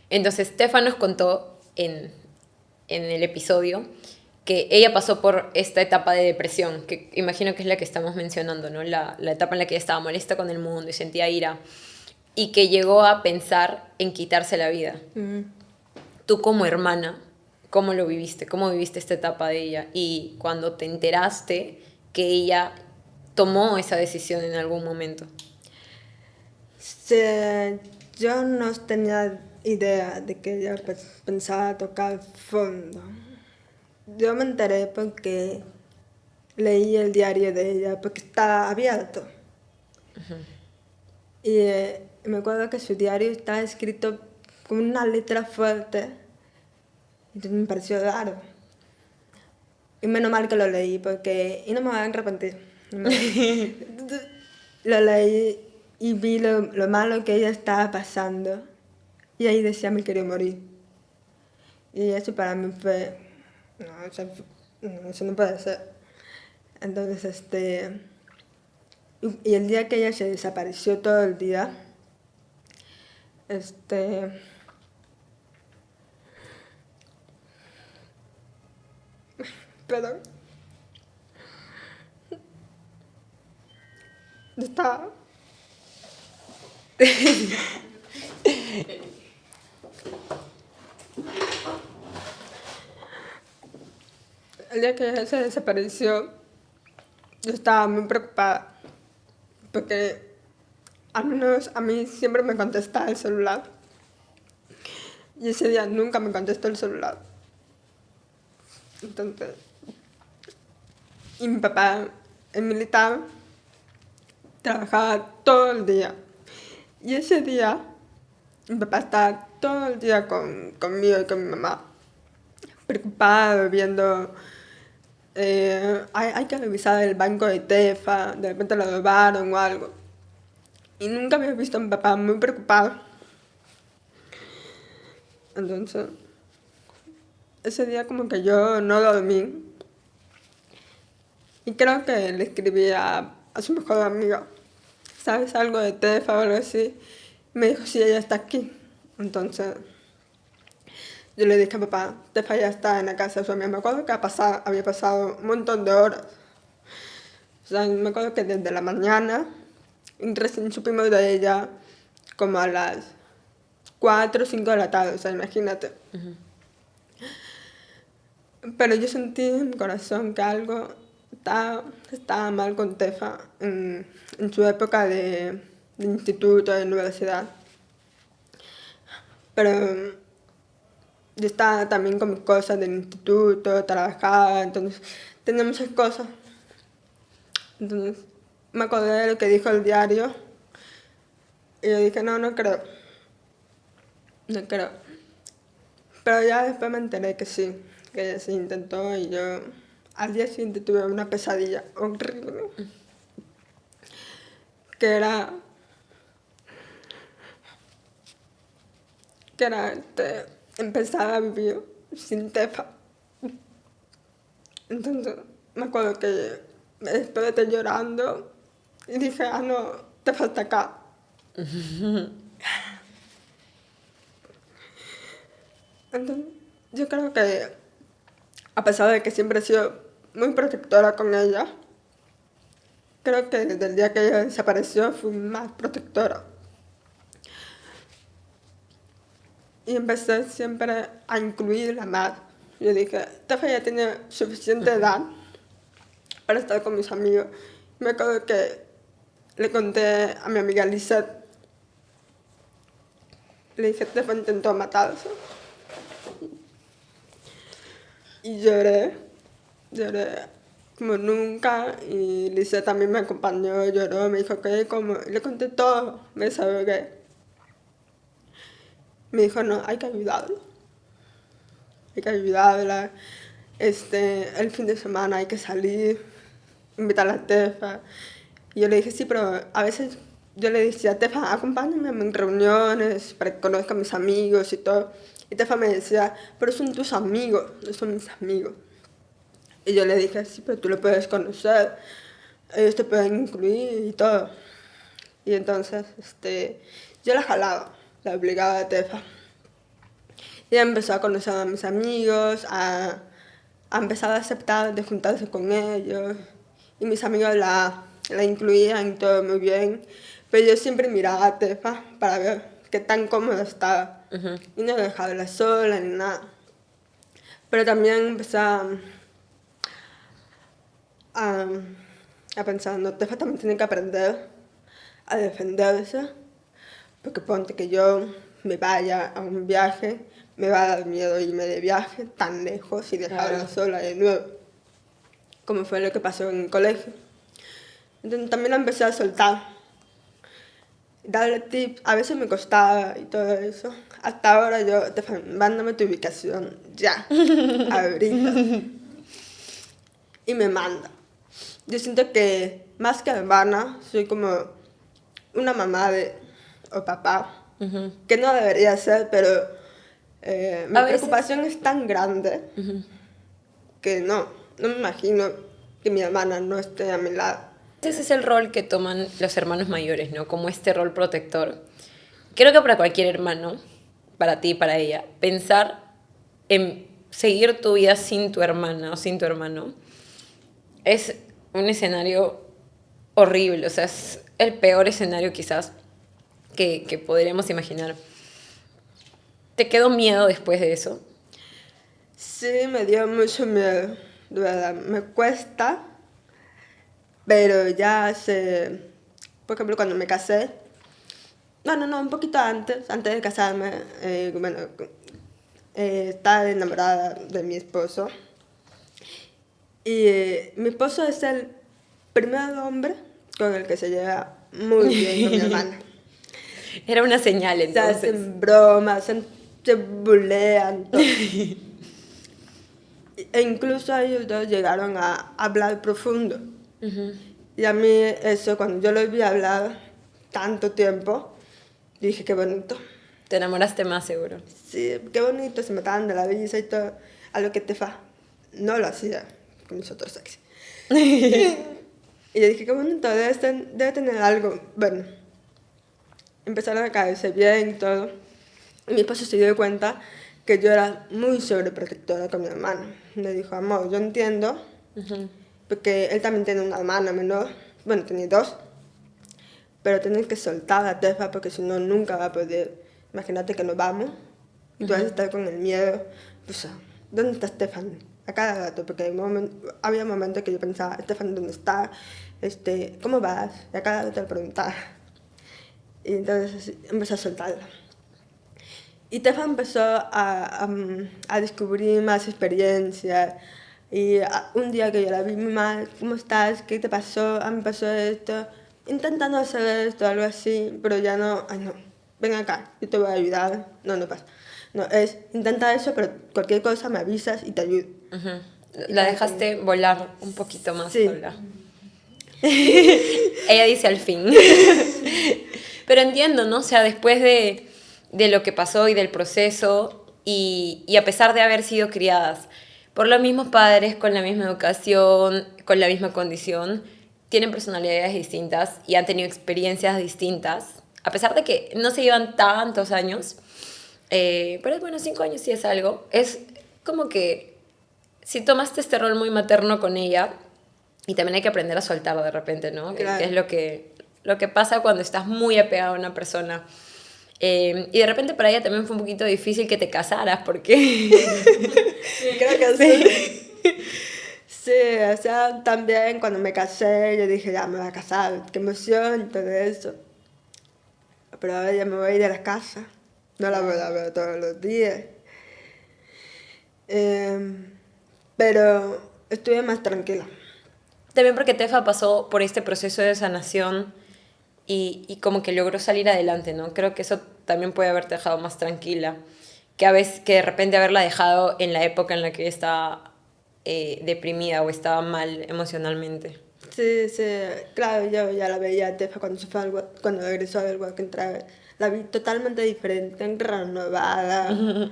Speaker 2: Entonces, Stefan nos contó en el episodio que ella pasó por esta etapa de depresión, que imagino que es la que estamos mencionando, ¿no? La etapa en la que ella estaba molesta con el mundo y sentía ira, y que llegó a pensar en quitarse la vida. Tú como hermana, ¿cómo lo viviste? ¿Cómo viviste esta etapa de ella? Y cuando te enteraste que ella tomó esa decisión en algún momento.
Speaker 1: Sí, yo no tenía idea de que ella pensaba tocar fondo. Yo me enteré porque leí el diario de ella, porque estaba abierto. Y me acuerdo que su diario estaba escrito con una letra fuerte. Entonces me pareció raro. Y menos mal que lo leí, porque... Y no me voy a arrepentir. Entonces, lo leí y vi lo malo que ella estaba pasando. Y ahí decía, me quería morir. Y eso para mí fue... No, o sea, no, eso no puede ser. Entonces, y el día que ella se desapareció todo el día, este... Perdón. Yo estaba... El día que ella se desapareció, yo estaba muy preocupada. Porque al menos a mí siempre me contestaba el celular. Y ese día nunca me contestó el celular. Entonces, y mi papá, el militar, trabajaba todo el día. Y ese día, mi papá estaba todo el día conmigo y con mi mamá, preocupado, viendo, hay que revisar el banco de Tefa, de repente lo robaron o algo. Y nunca había visto a mi papá muy preocupado. Entonces, ese día como que yo no dormí. Y creo que le escribí a su mejor amiga, ¿sabes algo de Tefa o algo así? Me dijo, sí, ella está aquí. Entonces, yo le dije a papá, Tefa ya está en la casa de su amiga. Me acuerdo que había pasado un montón de horas. O sea, me acuerdo que desde la mañana, y recién supimos de ella como a las 4 o 5 de la tarde, o sea, imagínate. Pero yo sentí en mi corazón que algo estaba mal con Tefa en su época de instituto, de universidad. Pero yo estaba también con mis cosas del instituto, trabajaba, entonces tenía muchas cosas. Entonces me acordé de lo que dijo el diario y yo dije, no, no creo, no creo. Pero ya después me enteré que sí, que ella se intentó y yo al día siguiente tuve una pesadilla horrible, que era, empezar a vivir sin Tefa. Entonces me acuerdo que me desperté llorando y dije, ah, no, Tefa está acá. Entonces yo creo que a pesar de que siempre he sido muy protectora con ella, creo que desde el día que ella desapareció fui más protectora. Y empecé siempre a incluirla más. Yo dije, Tefa ya tiene suficiente edad para estar con mis amigos. Me acuerdo que le conté a mi amiga Lisette, le dije, Tefa intentó matarse. Y lloré como nunca. Y Lisette también me acompañó, lloró, me dijo que como, y le conté todo, me desahogué. Me dijo, no, hay que ayudarlo. Hay que ayudarla. El fin de semana hay que salir, invitar a Tefa. Y yo le dije, sí, pero a veces yo le decía, Tefa, acompáñame en reuniones para que conozca a mis amigos y todo. Y Tefa me decía, pero son tus amigos, no son mis amigos. Y yo le dije, sí, pero tú lo puedes conocer, ellos te pueden incluir y todo. Y entonces, yo la jalaba, la obligaba a Tefa. Y ella empezó a conocer a mis amigos, a empezar a aceptar de juntarse con ellos. Y mis amigos la incluían y todo muy bien. Pero yo siempre miraba a Tefa para ver qué tan cómoda estaba. Y no dejarla sola ni nada. Pero también empecé a pensar, no, Tefa también tiene que aprender a defenderse. Porque ponte que yo me vaya a un viaje, me va a dar miedo irme de viaje tan lejos y dejarla sola de nuevo, como fue lo que pasó en el colegio. Entonces también la empecé a soltar, darle tips, a veces me costaba y todo eso. Hasta ahora yo, Tefa, mándame tu ubicación, ya, ahorita. Y me manda. Yo siento que más que hermana, soy como una mamá o papá, que no debería ser, pero mi preocupación es tan grande que no me imagino que mi hermana no esté a mi lado.
Speaker 2: Ese es el rol que toman los hermanos mayores, ¿no? Como este rol protector. Creo que para cualquier hermano, para ti y para ella, pensar en seguir tu vida sin tu hermana o sin tu hermano es un escenario horrible, o sea, es el peor escenario quizás que podríamos imaginar. ¿Te quedó miedo después de eso?
Speaker 1: Sí, me dio mucho miedo, de verdad. Me cuesta, pero ya hace, por ejemplo, cuando me casé, no, un poquito antes de casarme, bueno, está enamorada de mi esposo. Y mi esposo es el primer hombre con el que se lleva muy bien con mi hermana.
Speaker 2: Era una señal
Speaker 1: Se
Speaker 2: entonces.
Speaker 1: hacen bromas, se bulean, todo. E incluso ellos dos llegaron a hablar profundo. Y a mí eso, cuando yo lo vi hablar tanto tiempo, dije, qué bonito.
Speaker 2: Te enamoraste más, seguro.
Speaker 1: Sí, qué bonito, se mataban de la risa y todo. A lo que Tefa no lo hacía con mis otros ex. Y yo dije, qué bonito, debe tener algo. Bueno, empezaron a caerse bien y todo. Y mi esposo se dio cuenta que yo era muy sobreprotectora con mi hermano. Me dijo, amor, yo entiendo, porque él también tiene una hermana menor. Bueno, tenía dos. Pero tienes que soltar a Tefa porque si no, nunca va a poder. Imagínate que nos vamos y tú vas a estar con el miedo. Pues, ¿dónde está Stefan? A cada rato, porque había momentos que yo pensaba, Stefan, ¿dónde está? ¿Cómo vas? Y a cada rato le preguntaba. Y entonces empecé a soltarla. Y Tefa empezó a descubrir más experiencias. Y un día que yo la vi muy mal, ¿cómo estás? ¿Qué te pasó? A mí me pasó esto. Intentando hacer esto, algo así, pero ya no, ay no, ven acá, yo te voy a ayudar. No, no pasa. No, es intenta eso, pero cualquier cosa me avisas y te ayudo.
Speaker 2: La dejaste volar un poquito más
Speaker 1: Sí.
Speaker 2: sola. Ella dice al fin. Pero entiendo, ¿no? O sea, después de lo que pasó y del proceso, y a pesar de haber sido criadas por los mismos padres, con la misma educación, con la misma condición, tienen personalidades distintas y han tenido experiencias distintas, a pesar de que no se llevan tantos años, pero bueno, 5 años sí es algo. Es como que si tomaste este rol muy materno con ella, y también hay que aprender a soltarlo de repente, ¿no?
Speaker 1: Claro.
Speaker 2: Que es lo que pasa cuando estás muy apegado a una persona. Y de repente para ella también fue un poquito difícil que te casaras, porque...
Speaker 1: Creo que sí. Sí, o sea, también cuando me casé, yo dije, ya me voy a casar, qué emoción, todo eso. Pero ahora ya me voy a ir de la casa, no la voy a ver todos los días. Pero estuve más tranquila.
Speaker 2: También porque Tefa pasó por este proceso de sanación y como que logró salir adelante, ¿no? Creo que eso también puede haberte dejado más tranquila que a veces que de repente haberla dejado en la época en la que estaba deprimida o estaba mal emocionalmente.
Speaker 1: Sí, sí, claro, yo ya la veía a Tefa cuando, cuando regresó del Work and Travel. La vi totalmente diferente, renovada.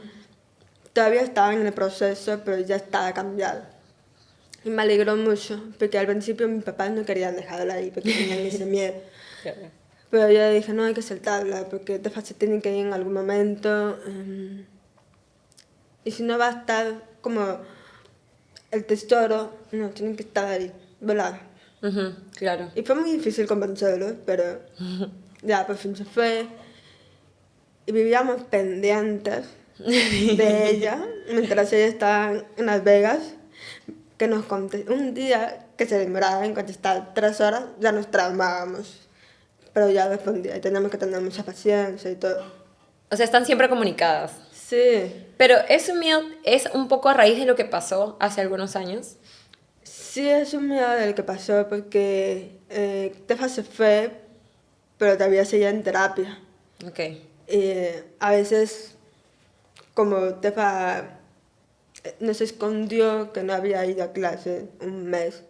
Speaker 1: Todavía estaba en el proceso, pero ya estaba cambiada. Y me alegró mucho, porque al principio mis papás no querían dejarla ahí, porque tenían ese miedo. Pero yo dije, no, hay que soltarla, porque Tefa se tiene que ir en algún momento. Y si no va a estar como el tesoro, no, tiene que estar ahí, ¿verdad?
Speaker 2: Claro.
Speaker 1: Y fue muy difícil convencerlo, pero ya por fin se fue. Y vivíamos pendientes de ella, mientras ella estaba en Las Vegas, que nos contestó. Un día que se demoraba en contestar 3 horas, ya nos traumábamos. Pero ya respondía y teníamos que tener mucha paciencia y todo.
Speaker 2: O sea, están siempre comunicadas.
Speaker 1: Sí,
Speaker 2: Pero ese miedo es un poco a raíz de lo que pasó hace algunos años.
Speaker 1: sí es un miedo del que pasó porque Tefa se fue, pero todavía seguía en terapia.
Speaker 2: Ok.
Speaker 1: A veces, como Tefa nos escondió que no había ido a clase un mes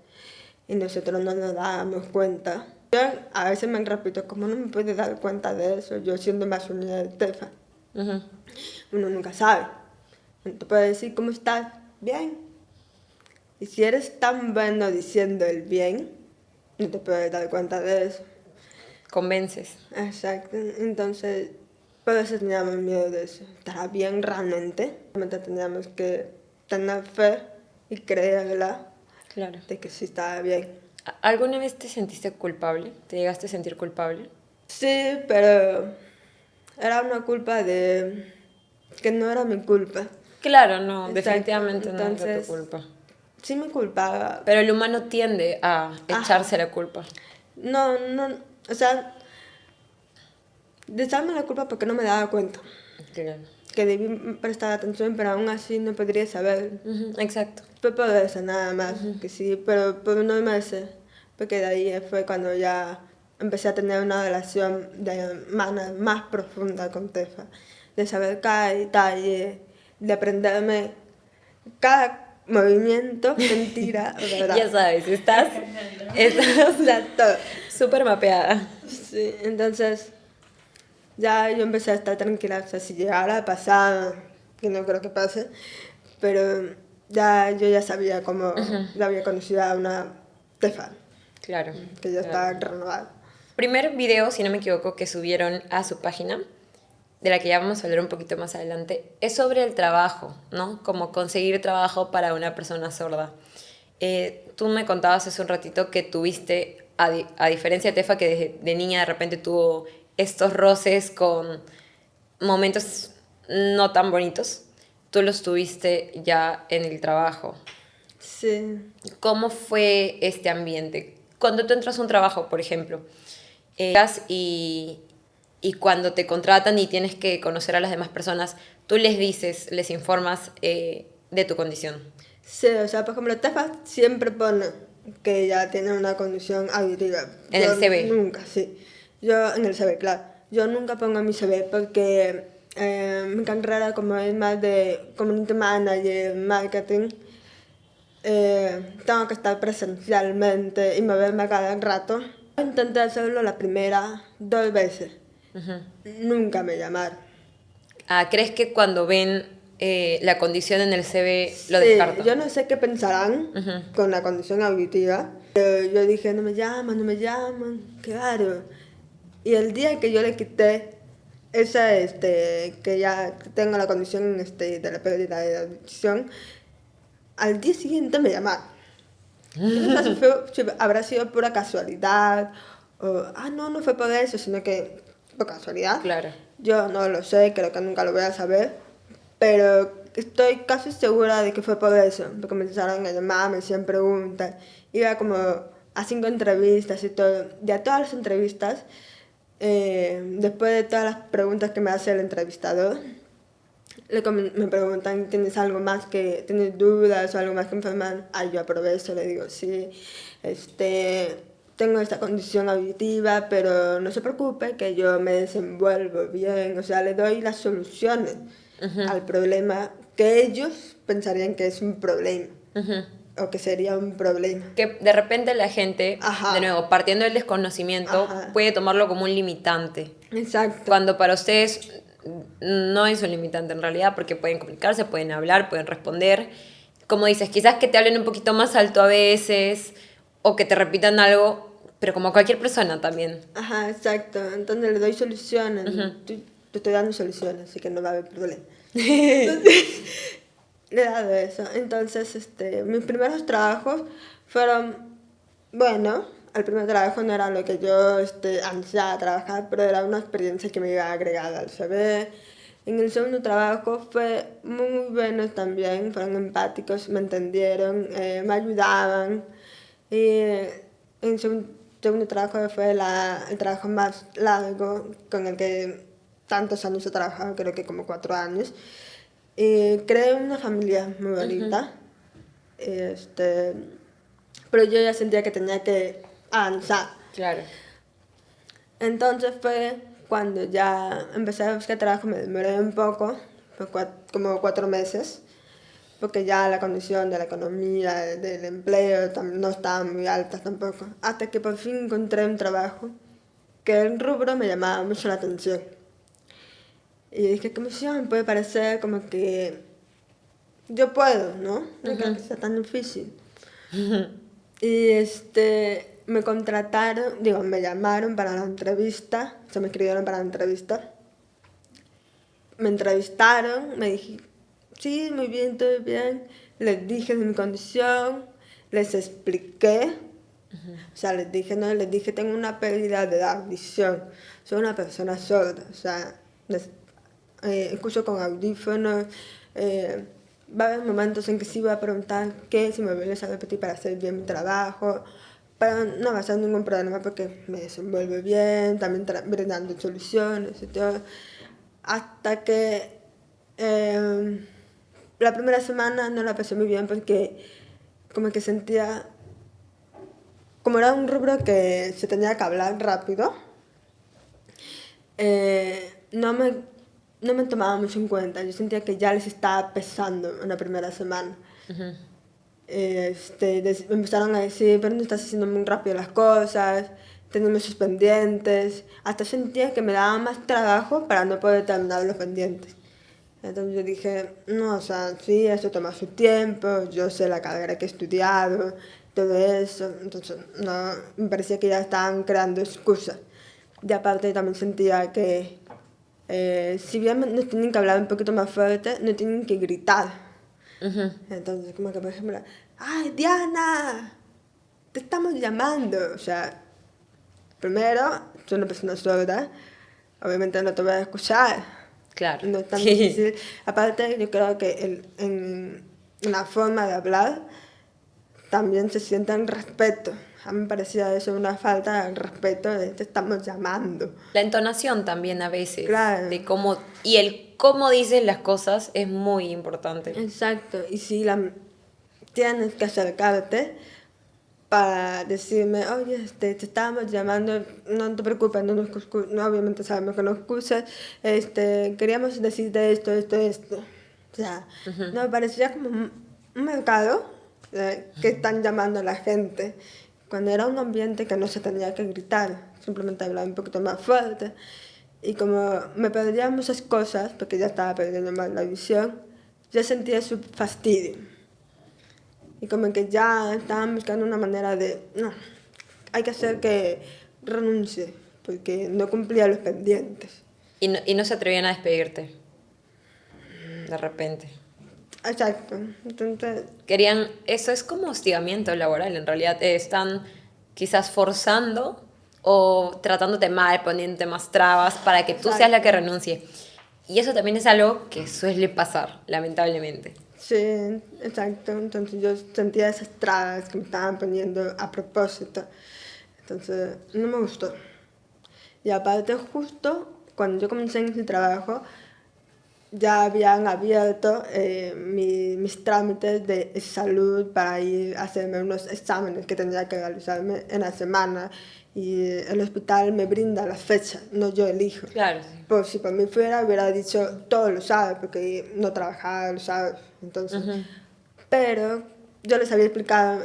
Speaker 1: y nosotros no nos dábamos cuenta. Yo a veces me repito, ¿cómo no me puedo dar cuenta de eso? Yo siendo más unida de Tefa. Uno nunca sabe. Uno te puede decir, ¿cómo estás? Bien. Y si eres tan bueno diciendo el bien, no te puedes dar cuenta de eso.
Speaker 2: Convences.
Speaker 1: Exacto. Entonces, por eso teníamos miedo de eso. ¿Estará bien realmente? Realmente teníamos que tener fe y creerla
Speaker 2: Claro.
Speaker 1: de que sí estaba bien.
Speaker 2: ¿Alguna vez te sentiste culpable? ¿Te llegaste a sentir culpable?
Speaker 1: Sí, pero era una culpa de que no era mi culpa.
Speaker 2: Claro, no,
Speaker 1: Exacto.
Speaker 2: definitivamente no era
Speaker 1: Entonces,
Speaker 2: tu culpa.
Speaker 1: sí me culpaba.
Speaker 2: Pero el humano tiende a echarse la culpa.
Speaker 1: No, o sea, de echarme la culpa porque no me daba cuenta.
Speaker 2: Claro.
Speaker 1: que debí prestar atención, pero aún así no podría saber.
Speaker 2: Exacto.
Speaker 1: Fue por eso nada más, que sí, pero por unos meses, porque de ahí fue cuando ya empecé a tener una relación de más profunda con Tefa, de saber cada detalle, de aprenderme cada movimiento, mentira, verdad.
Speaker 2: Ya sabes, estás
Speaker 1: O sea, todo.
Speaker 2: súper mapeada.
Speaker 1: Sí, entonces ya yo empecé a estar tranquila, o sea, si llegara a pasar, que no creo que pase, pero ya yo ya sabía cómo ya había conocido a una Tefa,
Speaker 2: Claro.
Speaker 1: que ya
Speaker 2: claro.
Speaker 1: estaba renovada.
Speaker 2: Primer video, si no me equivoco, que subieron a su página, de la que ya vamos a hablar un poquito más adelante, es sobre el trabajo, ¿no? Como conseguir trabajo para una persona sorda. Tú me contabas hace un ratito que tuviste, a diferencia de Tefa, que de niña de repente tuvo estos roces con momentos no tan bonitos, tú los tuviste ya en el trabajo.
Speaker 1: Sí,
Speaker 2: ¿Cómo fue este ambiente? Cuando tú entras a un trabajo, por ejemplo, y, y cuando te contratan y tienes que conocer a las demás personas, tú les dices, les informas de tu condición.
Speaker 1: sí, o sea, por ejemplo, Tefa siempre pone que ella tiene una condición auditiva.
Speaker 2: En
Speaker 1: Yo
Speaker 2: el CV.
Speaker 1: nunca, sí. Yo en el CV, claro. Yo nunca pongo en mi CV porque mi carrera como es más de community manager, marketing, tengo que estar presencialmente y moverme a cada rato. Intenté hacerlo la primera 2 veces. Nunca me llamaron.
Speaker 2: ¿Crees que cuando ven la condición en el CV lo
Speaker 1: Sí,
Speaker 2: descartan?
Speaker 1: yo no sé qué pensarán con la condición auditiva, pero yo dije, no me llaman, no me llaman, claro. Y el día que yo le quité esa, que ya tengo la condición de la pérdida de audición, al día siguiente me llamaron. Yo no sé si habrá sido pura casualidad o, no, no fue por eso, sino que por casualidad.
Speaker 2: Claro.
Speaker 1: Yo no lo sé, creo que nunca lo voy a saber, pero estoy casi segura de que fue por eso, porque me empezaron a llamar, me hacían preguntas, iba como a 5 entrevistas y todo, y a todas las entrevistas, después de todas las preguntas que me hace el entrevistador, me preguntan, ¿tienes algo más tienes dudas o algo más que informar? Yo aprovecho, le digo, sí, tengo esta condición auditiva, pero no se preocupe que yo me desenvuelvo bien, o sea, le doy las soluciones al problema que ellos pensarían que es un problema, o que sería un problema.
Speaker 2: Que de repente la gente,
Speaker 1: Ajá.
Speaker 2: de nuevo, partiendo del desconocimiento,
Speaker 1: Ajá.
Speaker 2: puede tomarlo como un limitante.
Speaker 1: Exacto.
Speaker 2: Cuando para ustedes no es un limitante en realidad, porque pueden comunicarse, pueden hablar, pueden responder. Como dices, quizás que te hablen un poquito más alto a veces, o que te repitan algo, pero como cualquier persona también.
Speaker 1: Ajá, exacto. Entonces le doy soluciones. Te estoy dando soluciones, así que no va a haber problema. Entonces, le he dado eso. Entonces, mis primeros trabajos fueron, bueno, el primer trabajo no era lo que yo ansiaba trabajar, pero era una experiencia que me iba agregada al CV. En el segundo trabajo fue muy bueno también, fueron empáticos, me entendieron, me ayudaban. Y en segundo trabajo fue el trabajo más largo, con el que tantos años he trabajado, creo que como 4 años. Y creé una familia muy bonita. Pero yo ya sentía que tenía que avanzar.
Speaker 2: Claro.
Speaker 1: Entonces fue cuando ya empecé a buscar trabajo, me demoré un poco, fue como 4 meses, porque ya la condición de la economía, del empleo no estaba muy alta tampoco, hasta que por fin encontré un trabajo que el rubro me llamaba mucho la atención. Y dije, ¿qué me puede parecer como que yo puedo, ¿no? No creo que sea tan difícil. Y me contrataron, me llamaron para la entrevista, se me escribieron para la entrevista. Me entrevistaron, me dije, sí, muy bien, todo bien. Les dije de mi condición, les expliqué. O sea, les dije, tengo una pérdida de audición, soy una persona sorda, o sea, escucho con audífonos, va a haber momentos en que sí voy a preguntar qué, si me vuelves a repetir para hacer bien mi trabajo, pero no va a ser ningún problema porque me desenvuelvo bien, también brindando soluciones y todo, hasta que Eh, la primera semana no la pasé muy bien porque como que sentía, como era un rubro que se tenía que hablar rápido, no me tomaba mucho en cuenta. Yo sentía que ya les estaba pesando en la primera semana. Empezaron a decir, pero no estás haciendo muy rápido las cosas, tenemos sus pendientes. Hasta sentía que me daba más trabajo para no poder terminar los pendientes. Entonces yo dije, no, o sea, sí, eso toma su tiempo, yo sé la carrera que he estudiado, todo eso. Entonces, no, me parecía que ya estaban creando excusas. Y aparte también sentía que, si bien nos tienen que hablar un poquito más fuerte, no tienen que gritar. Entonces, como que, por ejemplo, ¡ay, Diana! Te estamos llamando. O sea, primero, soy una persona sorda, obviamente no te voy a escuchar.
Speaker 2: Claro.
Speaker 1: No es tan difícil. Aparte, yo creo que en la forma de hablar también se siente el respeto. A mí me parecía eso una falta de respeto de te estamos llamando.
Speaker 2: La entonación también a veces,
Speaker 1: Claro.
Speaker 2: de cómo, y el cómo dices las cosas es muy importante.
Speaker 1: Exacto. Y si tienes que acercarte para decirme, oye, te estábamos llamando, no te preocupes, no, obviamente sabemos que nos excusas, queríamos decirte esto, esto, esto. O sea, no me parecía como un mercado que están llamando a la gente, cuando era un ambiente que no se tenía que gritar, simplemente hablar un poquito más fuerte. Y como me perdía muchas cosas, porque ya estaba perdiendo más la visión, yo sentía su fastidio. Y como que ya estaban buscando una manera de, no, hay que hacer que renuncie, porque no cumplía los pendientes.
Speaker 2: Y no se atrevían a despedirte, de repente.
Speaker 1: Exacto. Entonces,
Speaker 2: Querían, eso es como hostigamiento laboral, en realidad están quizás forzando o tratándote mal, poniéndote más trabas para que tú seas la que
Speaker 1: exacto.
Speaker 2: renuncie. Y eso también es algo que suele pasar, lamentablemente.
Speaker 1: Sí, exacto. Entonces yo sentía esas trabas que me estaban poniendo a propósito. Entonces, no me gustó. Y aparte, justo cuando yo comencé en ese trabajo, ya habían abierto mis trámites de salud para ir a hacerme unos exámenes que tendría que realizarme en la semana. Y el hospital me brinda las fechas, no yo elijo.
Speaker 2: Claro, sí.
Speaker 1: Por si por mí fuera, hubiera dicho todos los sábados, porque no trabajaba los sábados. Entonces, pero yo les había explicado,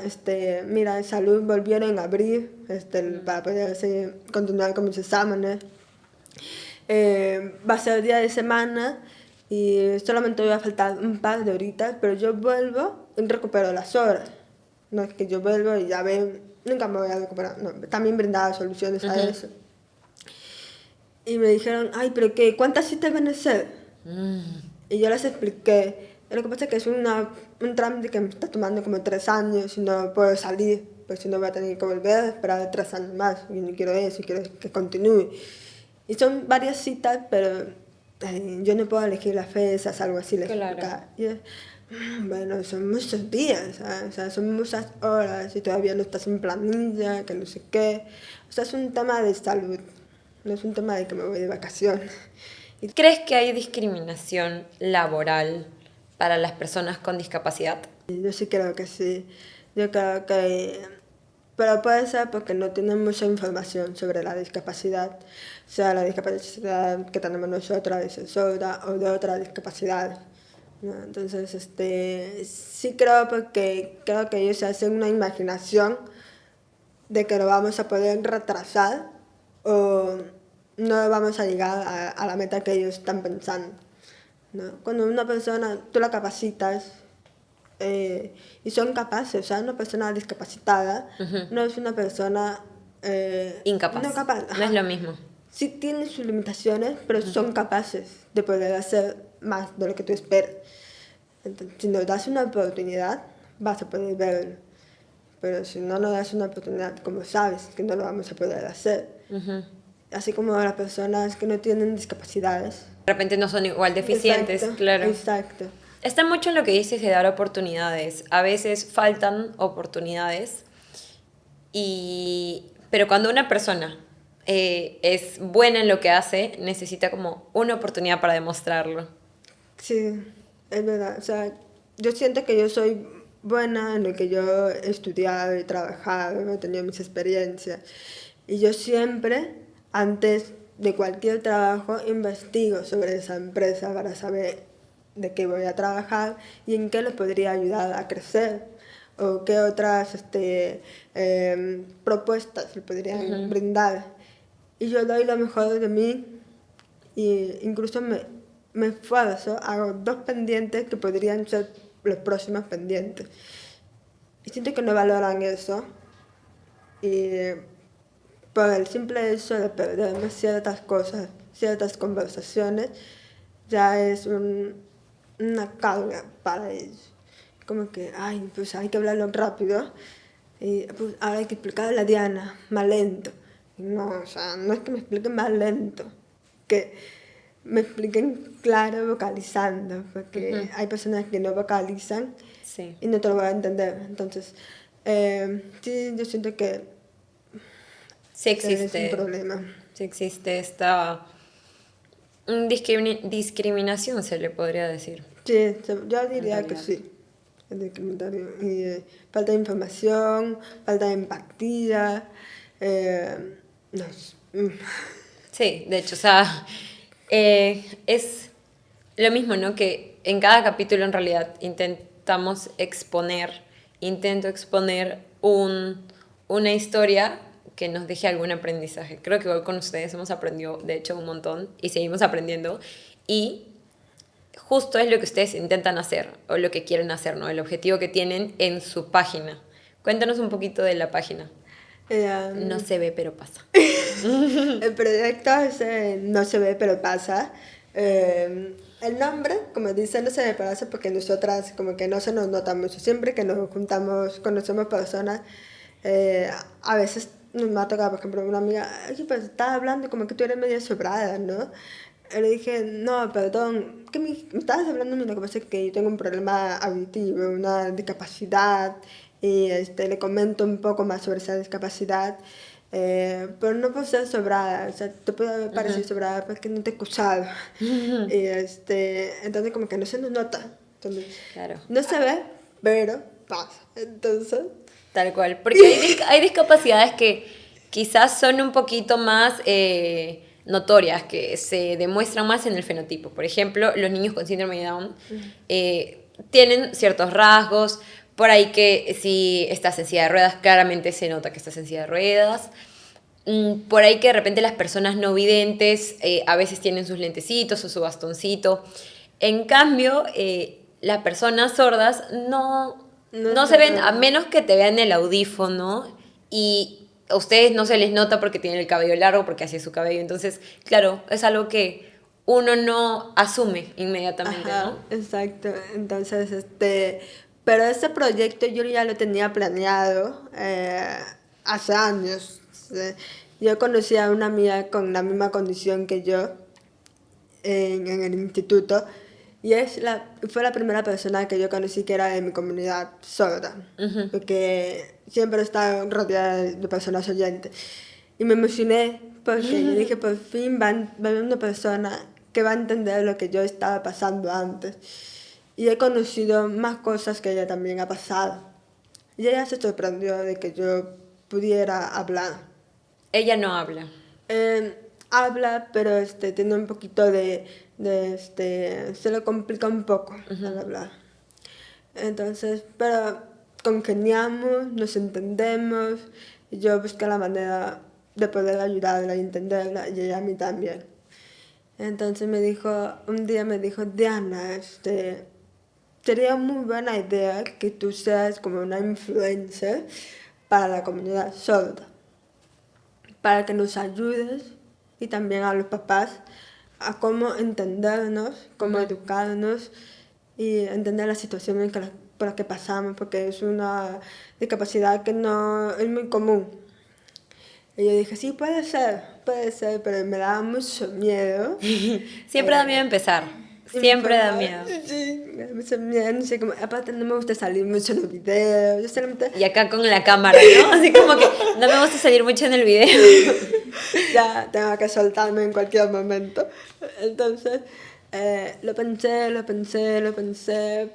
Speaker 1: mira, en salud volvieron a abrir para poder continuar con mis exámenes. Va a ser día de semana y solamente voy a faltar un par de horitas, pero yo vuelvo y recupero las horas. No es que yo vuelvo y ya ven, nunca me voy a recuperar. No, también brindaba soluciones a eso. Y me dijeron, ay, pero qué, ¿cuántas citas van a ser? Y yo les expliqué. Lo que pasa es que es un trámite que me está tomando como 3 años y no puedo salir, pues si no voy a tener que volver a esperar 3 años más. Y no quiero eso, quiero que continúe. Y son varias citas, pero yo no puedo elegir las fechas, algo así les
Speaker 2: Claro.
Speaker 1: explicaba. Y bueno, son muchos días, ¿sabes? O sea, son muchas horas y todavía no estás en planilla, que no sé qué. O sea, es un tema de salud, no es un tema de que me voy de vacaciones.
Speaker 2: ¿Crees que hay discriminación laboral para las personas con discapacidad?
Speaker 1: Yo sí creo que sí. Yo creo que... Pero puede ser porque no tienen mucha información sobre la discapacidad. O sea, la discapacidad que tenemos nosotros de sorda o de otra discapacidad. ¿No? Entonces, sí creo porque creo que ellos se hacen una imaginación de que lo vamos a poder retrasar o no vamos a llegar a la meta que ellos están pensando. ¿No? Cuando una persona, tú la capacitas y son capaces, o sea, una persona discapacitada no es una persona
Speaker 2: Incapaz.
Speaker 1: no capaz.
Speaker 2: No es lo mismo.
Speaker 1: Sí tienen sus limitaciones, pero son capaces de poder hacer más de lo que tú esperas. Entonces, si nos das una oportunidad, vas a poder verlo. Pero si no nos das una oportunidad, como sabes que no lo vamos a poder hacer. Así como las personas que no tienen discapacidades.
Speaker 2: De repente no son igual deficientes,
Speaker 1: Exacto,
Speaker 2: claro.
Speaker 1: exacto.
Speaker 2: Está mucho en lo que dices de dar oportunidades. A veces faltan oportunidades, pero cuando una persona es buena en lo que hace, necesita como una oportunidad para demostrarlo.
Speaker 1: Sí, es verdad. O sea, yo siento que yo soy buena en lo que yo he estudiado y trabajado, he tenido mis experiencias. Y yo siempre, antes de cualquier trabajo, investigo sobre esa empresa para saber de qué voy a trabajar y en qué le podría ayudar a crecer o qué otras propuestas le podrían brindar. Y yo doy lo mejor de mí y incluso me esfuerzo, hago 2 pendientes que podrían ser los próximos pendientes. Y siento que no valoran eso y por el simple hecho de perderme ciertas cosas, ciertas conversaciones, ya es una carga para ellos. Como que, ay, pues hay que hablarlo rápido y pues ahora hay que explicarle a Diana más lento. No, o sea, no es que me expliquen más lento, que me expliquen claro vocalizando, porque hay personas que no vocalizan
Speaker 2: Sí.
Speaker 1: y no te lo voy a entender. Entonces, sí, yo siento que
Speaker 2: Sí
Speaker 1: es un
Speaker 2: existe,
Speaker 1: problema.
Speaker 2: sí existe esta discriminación, se le podría decir.
Speaker 1: Sí, yo
Speaker 2: En
Speaker 1: diría que
Speaker 2: realidad.
Speaker 1: sí. Es discriminatorio. Y falta de información, falta de empatía. No sé.
Speaker 2: Sí, de hecho, o sea, es lo mismo, ¿no? Que en cada capítulo en realidad intento exponer una historia que nos deje algún aprendizaje. Creo que hoy con ustedes hemos aprendido, de hecho, un montón y seguimos aprendiendo. Y justo es lo que ustedes intentan hacer o lo que quieren hacer, ¿no? El objetivo que tienen en su página. Cuéntanos un poquito de la página. No se ve, pero pasa.
Speaker 1: El proyecto ese no se ve, pero pasa. El nombre, como dice, no se ve, pero pasa porque nosotras como que no se nos nota mucho. Siempre que nos juntamos, conocemos personas, a veces nos ha tocado, por ejemplo, una amiga, oye, pues estás hablando como que tú eres medio sobrada, ¿no? Y le dije, no, perdón, que me estabas hablando de lo que pasa es que yo tengo un problema auditivo, una discapacidad, y le comento un poco más sobre esa discapacidad, pero no por ser sobrada, o sea, te puede parecer sobrada porque no te he escuchado. Y entonces como que no se nos nota, entonces,
Speaker 2: Claro.
Speaker 1: no se ve, pero pasa, entonces...
Speaker 2: Tal cual, porque hay discapacidades que quizás son un poquito más notorias, que se demuestran más en el fenotipo. Por ejemplo, los niños con síndrome de Down tienen ciertos rasgos, por ahí que si estás en silla de ruedas, claramente se nota que estás en silla de ruedas. Por ahí que de repente las personas no videntes a veces tienen sus lentecitos o su bastoncito. En cambio, las personas sordas no se ven, a menos que te vean el audífono y a ustedes no se les nota porque tienen el cabello largo, porque así es su cabello. Entonces, claro, es algo que uno no asume inmediatamente,
Speaker 1: Ajá,
Speaker 2: ¿no?
Speaker 1: exacto. Entonces, pero ese proyecto yo ya lo tenía planeado hace años. Yo conocí a una amiga con la misma condición que yo en el instituto y fue la primera persona que yo conocí que era de mi comunidad sorda, porque siempre he estado rodeada de personas oyentes. Y me emocioné porque yo dije, por fin va a haber una persona que va a entender lo que yo estaba pasando antes. Y he conocido más cosas que ella también ha pasado. Y ella se sorprendió de que yo pudiera hablar.
Speaker 2: Ella no habla.
Speaker 1: Habla, pero tiene un poquito se le complica un poco al hablar. Entonces, pero congeniamos, nos entendemos, y yo busqué la manera de poder ayudarla y entenderla, y ella a mí también. Entonces un día me dijo, Diana, sería muy buena idea que tú seas como una influencer para la comunidad sorda, para que nos ayudes y también a los papás a cómo entendernos, cómo educarnos y entender la situación por la que pasamos, porque es una discapacidad que no es muy común. Y yo dije, sí, puede ser, pero me daba mucho miedo.
Speaker 2: Siempre da miedo empezar. Siempre da miedo.
Speaker 1: Sí, me da mucho miedo, no sé cómo. Aparte, no me gusta salir mucho en los videos. Yo solamente.
Speaker 2: Y acá con la cámara, ¿no? Así como que no me gusta salir mucho en el video.
Speaker 1: Ya tengo que soltarme en cualquier momento. Entonces, Lo pensé,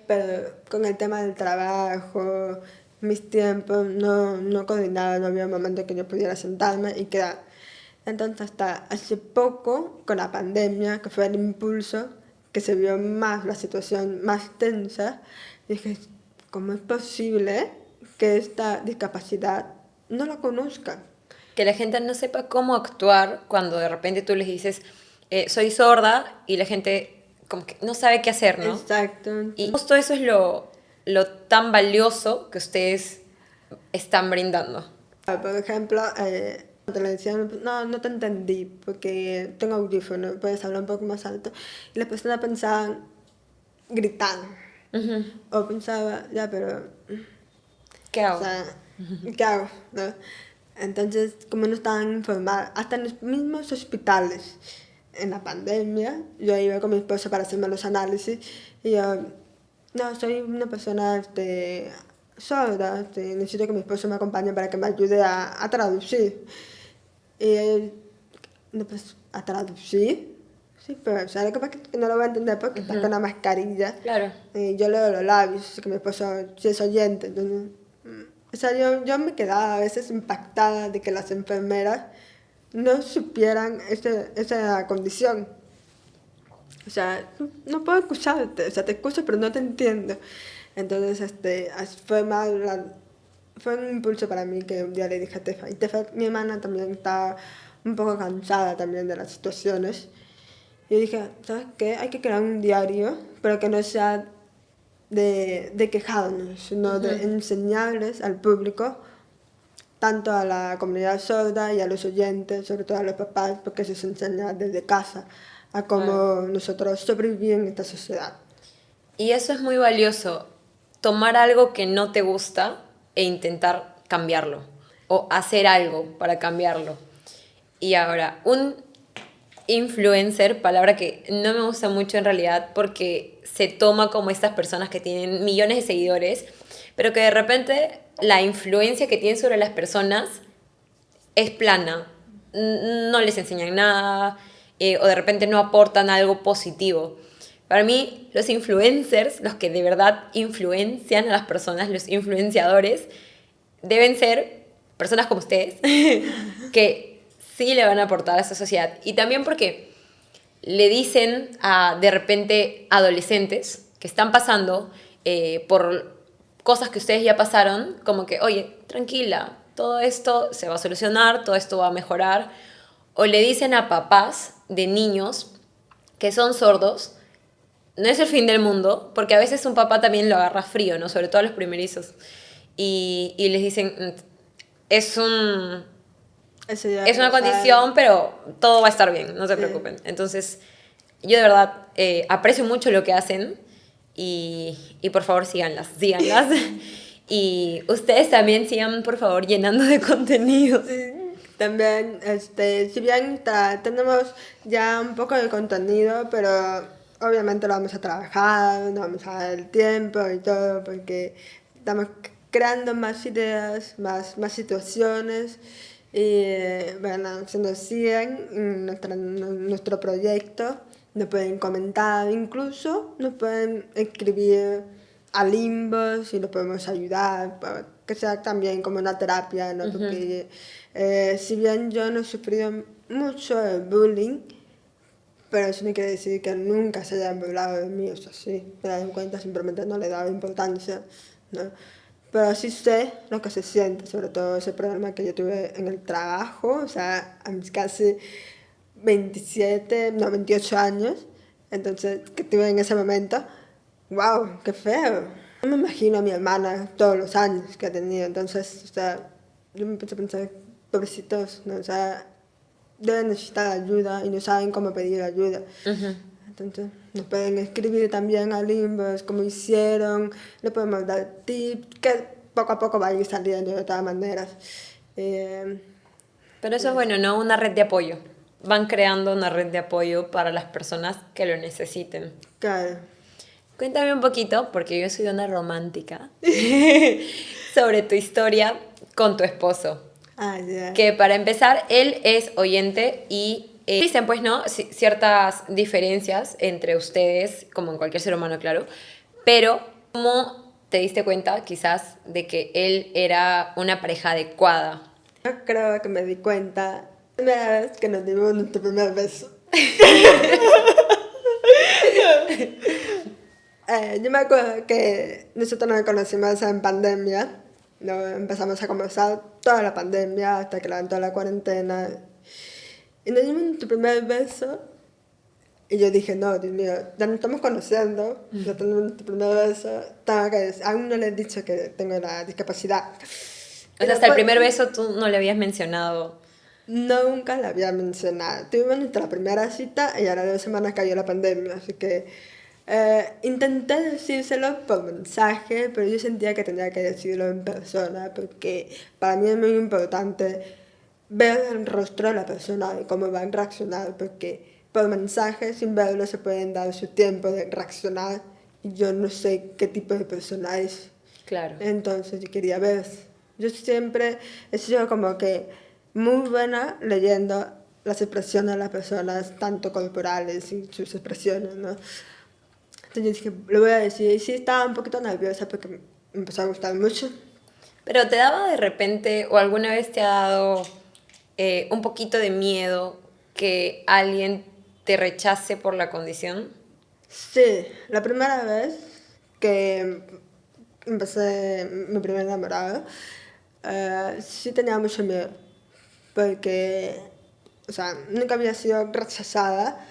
Speaker 1: pero con el tema del trabajo, mis tiempos, no coordinaba, no había un momento que yo pudiera sentarme y quedar. Entonces hasta hace poco, con la pandemia, que fue el impulso, que se vio más la situación más tensa, dije, ¿cómo es posible que esta discapacidad no la conozcan?
Speaker 2: Que la gente no sepa cómo actuar cuando de repente tú les dices, soy sorda, y la gente como que no sabe qué hacer, ¿no?
Speaker 1: Exacto.
Speaker 2: Y justo eso es lo tan valioso que ustedes están brindando.
Speaker 1: Por ejemplo, te le decían, no te entendí porque tengo audífono, puedes hablar un poco más alto. Y las personas pensaban, gritando. O pensaba, ya, pero,
Speaker 2: ¿Qué
Speaker 1: o
Speaker 2: hago?
Speaker 1: sea, ¿qué hago? ¿No? Entonces, como no estaban informados, hasta en los mismos hospitales, en la pandemia, yo iba con mi esposo para hacerme los análisis y yo, no, soy una persona sorda, necesito que mi esposo me acompañe para que me ayude a traducir. Y él, no, pues, ¿a traducir? Sí, pero ¿sabes lo que pasa? Que no lo voy a entender porque está con la mascarilla.
Speaker 2: Claro.
Speaker 1: Y yo leo los labios, así que mi esposo sí es oyente. Entonces, o sea, yo me quedaba a veces impactada de que las enfermeras no supieran esa condición. O sea, no puedo escucharte, o sea, te escucho pero no te entiendo. Entonces, fue un impulso para mí que un día le dije a Tefa. Y Tefa, mi hermana, también está un poco cansada también de las situaciones. Y dije, ¿sabes qué? Hay que crear un diario, pero que no sea de quejarnos, sino de enseñarles al público, tanto a la comunidad sorda y a los oyentes, sobre todo a los papás, porque eso se enseña desde casa, a cómo nosotros sobrevivimos en esta sociedad.
Speaker 2: Y eso es muy valioso, tomar algo que no te gusta e intentar cambiarlo, o hacer algo para cambiarlo. Y ahora, un influencer, palabra que no me gusta mucho en realidad porque se toma como estas personas que tienen millones de seguidores, pero que de repente la influencia que tienen sobre las personas es plana, no les enseñan nada, o de repente no aportan algo positivo. Para mí, los influencers, los que de verdad influencian a las personas, los influenciadores, deben ser personas como ustedes, que sí le van a aportar a esa sociedad. Y también porque le dicen a, de repente, adolescentes que están pasando por cosas que ustedes ya pasaron, como que, oye, tranquila, todo esto se va a solucionar, todo esto va a mejorar. O le dicen a papás de niños que son sordos, no es el fin del mundo, porque a veces un papá también lo agarra frío, ¿no? Sobre todo a los primerizos. Y les dicen, es es una condición, pero todo va a estar bien, no se preocupen. Entonces, yo de verdad aprecio mucho lo que hacen y por favor síganlas. Y ustedes también sigan, por favor, llenando de contenido.
Speaker 1: Sí, también, si bien tenemos ya un poco de contenido, pero obviamente lo vamos a trabajar, no vamos a dar el tiempo y todo, porque estamos creando más ideas, más situaciones. Y bueno, si nos siguen en nuestro proyecto, nos pueden comentar, incluso nos pueden escribir a Limbo si nos podemos ayudar, para que sea también como una terapia, ¿no? Porque si bien yo no he sufrido mucho el bullying, pero eso no quiere decir que nunca se hayan burlado de mí, o sea, sí, me dan cuenta, simplemente no le daba importancia, ¿no? Pero sí sé lo que se siente, sobre todo ese problema que yo tuve en el trabajo, o sea, a mis casi 28 años, entonces, que tuve en ese momento, wow, qué feo. No me imagino a mi hermana todos los años que ha tenido, entonces, o sea, yo me empecé a pensar, pobrecitos, ¿no? O sea, deben necesitar ayuda y no saben cómo pedir ayuda. Entonces, nos pueden escribir también a Limbos cómo hicieron, le podemos dar tips, que poco a poco va a ir saliendo de todas maneras.
Speaker 2: Pero eso es bueno, ¿no? Una red de apoyo. Van creando una red de apoyo para las personas que lo necesiten.
Speaker 1: Claro.
Speaker 2: Cuéntame un poquito, porque yo soy una romántica, sobre tu historia con tu esposo.
Speaker 1: Ah, ya.
Speaker 2: Que para empezar, él es oyente y Existen, pues, ¿no? Ciertas diferencias entre ustedes, como en cualquier ser humano, claro, pero ¿cómo te diste cuenta, quizás, de que él era una pareja adecuada?
Speaker 1: Yo creo que me di cuenta la primera vez que nos dimos nuestro primer beso. Yo me acuerdo que nosotros nos conocimos en pandemia, ¿no? Empezamos a conversar toda la pandemia hasta que levantó la cuarentena. Y nos dimos nuestro primer beso y yo dije, no, Dios mío, ya nos estamos conociendo, ya tenemos nuestro primer beso, aún no le he dicho que tengo la discapacidad.
Speaker 2: O sea, hasta el primer beso tú no le habías mencionado.
Speaker 1: Nunca la había mencionado. Tuvimos nuestra primera cita y a las 2 semanas cayó la pandemia, así que intenté decírselo por mensaje, pero yo sentía que tenía que decirlo en persona, porque para mí es muy importante ver el rostro de la persona y cómo van a reaccionar, porque por mensaje, sin verlo, se pueden dar su tiempo de reaccionar y yo no sé qué tipo de persona es.
Speaker 2: Claro.
Speaker 1: Entonces yo quería ver. Yo siempre he sido como que muy buena leyendo las expresiones de las personas, tanto corporales y sus expresiones, ¿no? Entonces yo dije, le voy a decir, y sí estaba un poquito nerviosa porque me empezó a gustar mucho.
Speaker 2: Pero ¿te daba de repente o alguna vez te ha dado un poquito de miedo que alguien te rechace por la condición?
Speaker 1: Sí, la primera vez que empecé mi primer enamorado, sí tenía mucho miedo, porque, o sea, nunca había sido rechazada,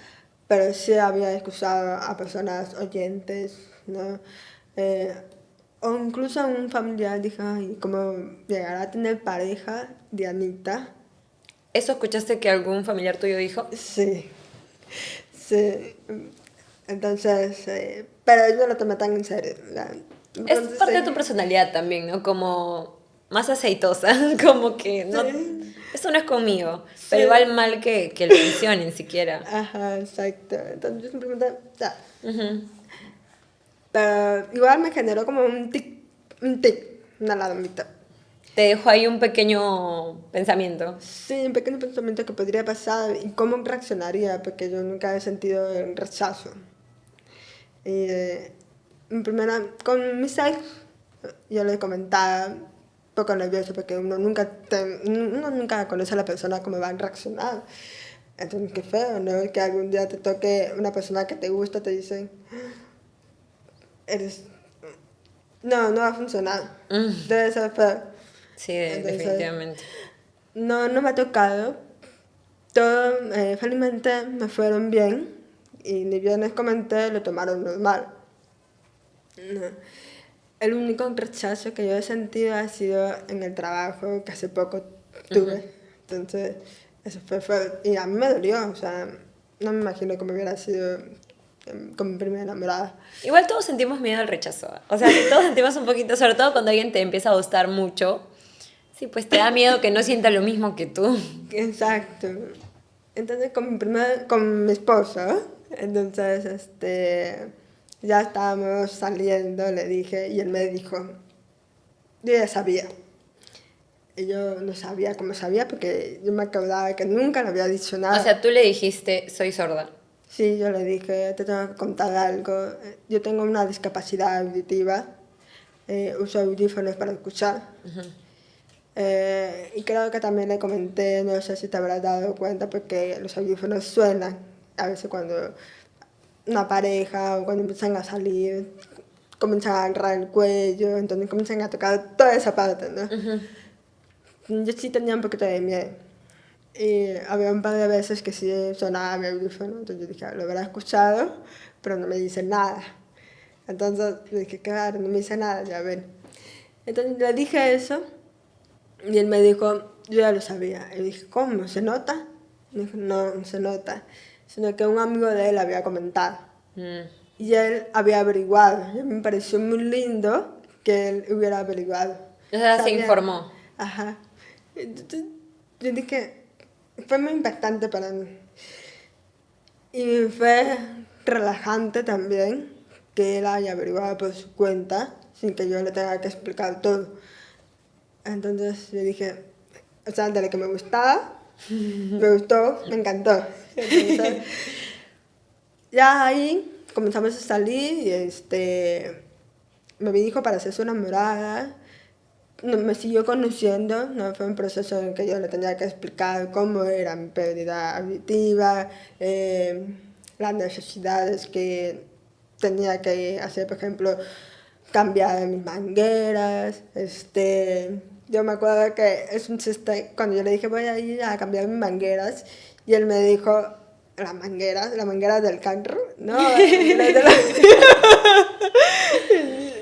Speaker 1: pero sí había escuchado a personas oyentes, ¿no? Eh, o incluso a un familiar dijo, ay, ¿cómo llegará a tener pareja, Dianita?
Speaker 2: ¿Eso escuchaste que algún familiar tuyo dijo?
Speaker 1: Sí, sí. Entonces, pero yo no lo tomé tan en serio.
Speaker 2: Es
Speaker 1: Entonces,
Speaker 2: parte de tu personalidad también, ¿no? Como más aceitosa, como que no,
Speaker 1: sí,
Speaker 2: esto no es conmigo,
Speaker 1: sí.
Speaker 2: pero igual mal que lo mencionen siquiera.
Speaker 1: Ajá, exacto. Entonces yo simplemente, ya.
Speaker 2: Ujú.
Speaker 1: Pero igual me generó como un tic, una alarmita.
Speaker 2: Te dejo ahí un pequeño pensamiento.
Speaker 1: Sí, un pequeño pensamiento que podría pasar y cómo reaccionaría, porque yo nunca he sentido el rechazo. Y con mis ex, yo le comentaba, un poco nervioso, porque uno nunca conoce a la persona cómo va a reaccionar. Entonces, qué feo, ¿no? Que algún día te toque una persona que te gusta, te dicen, eres... No, no va a funcionar. Debe ser feo.
Speaker 2: Sí,
Speaker 1: Entonces,
Speaker 2: definitivamente.
Speaker 1: no me ha tocado. Todo, felizmente me fueron bien. Y ni bien les comenté, lo tomaron normal. No. El único rechazo que yo he sentido ha sido en el trabajo que hace poco tuve. Entonces, eso fue fuerte. Y a mí me dolió, o sea, no me imagino cómo hubiera sido con mi primera enamorada.
Speaker 2: Igual todos sentimos miedo al rechazo. O sea, todos sentimos un poquito, sobre todo cuando alguien te empieza a gustar mucho. Sí, pues te da miedo que no sienta lo mismo que tú.
Speaker 1: Exacto. Entonces, con mi esposo, entonces, ya estábamos saliendo, le dije, y él me dijo, yo ya sabía. Y yo no sabía cómo sabía, porque yo me acordaba que nunca le había dicho
Speaker 2: O
Speaker 1: nada.
Speaker 2: sea, tú le dijiste, soy sorda.
Speaker 1: Sí, yo le dije, te tengo que contar algo. Yo tengo una discapacidad auditiva, uso audífonos para escuchar. Y creo que también le comenté, no sé si te habrás dado cuenta, porque los audífonos suenan a veces cuando una pareja o cuando empiezan a salir, comienzan a agarrar el cuello, entonces comienzan a tocar toda esa parte, ¿no? Yo sí tenía un poquito de miedo. Y había un par de veces que sí sonaba mi audífono, entonces yo dije, lo habrá escuchado, pero no me dice nada. Entonces yo dije, claro, no me dice nada, ya ven. Entonces le dije eso y él me dijo, yo ya lo sabía. Y dije, ¿cómo? ¿Se nota? Y dijo, no, no se nota, sino que un amigo de él había comentado.
Speaker 2: Mm.
Speaker 1: Y él había averiguado. Y me pareció muy lindo que él hubiera averiguado.
Speaker 2: O sea, se
Speaker 1: Sabía.
Speaker 2: informó.
Speaker 1: Ajá. Entonces, yo dije, fue muy impactante para mí. Y fue relajante también que él haya averiguado por su cuenta, sin que yo le tenga que explicar todo. Entonces yo dije, o sea, de lo que me gustaba, Me gustó, me encantó. Entonces, ya ahí comenzamos a salir y me dijo para ser su enamorada. No, me siguió conociendo, no fue un proceso en que yo le tenía que explicar cómo era mi pérdida auditiva, las necesidades que tenía que hacer, por ejemplo, cambiar mis mangueras. Yo me acuerdo que es un chiste, cuando yo le dije voy a ir a cambiar mis mangueras, y él me dijo, las mangueras del carro, no, las mangueras de la...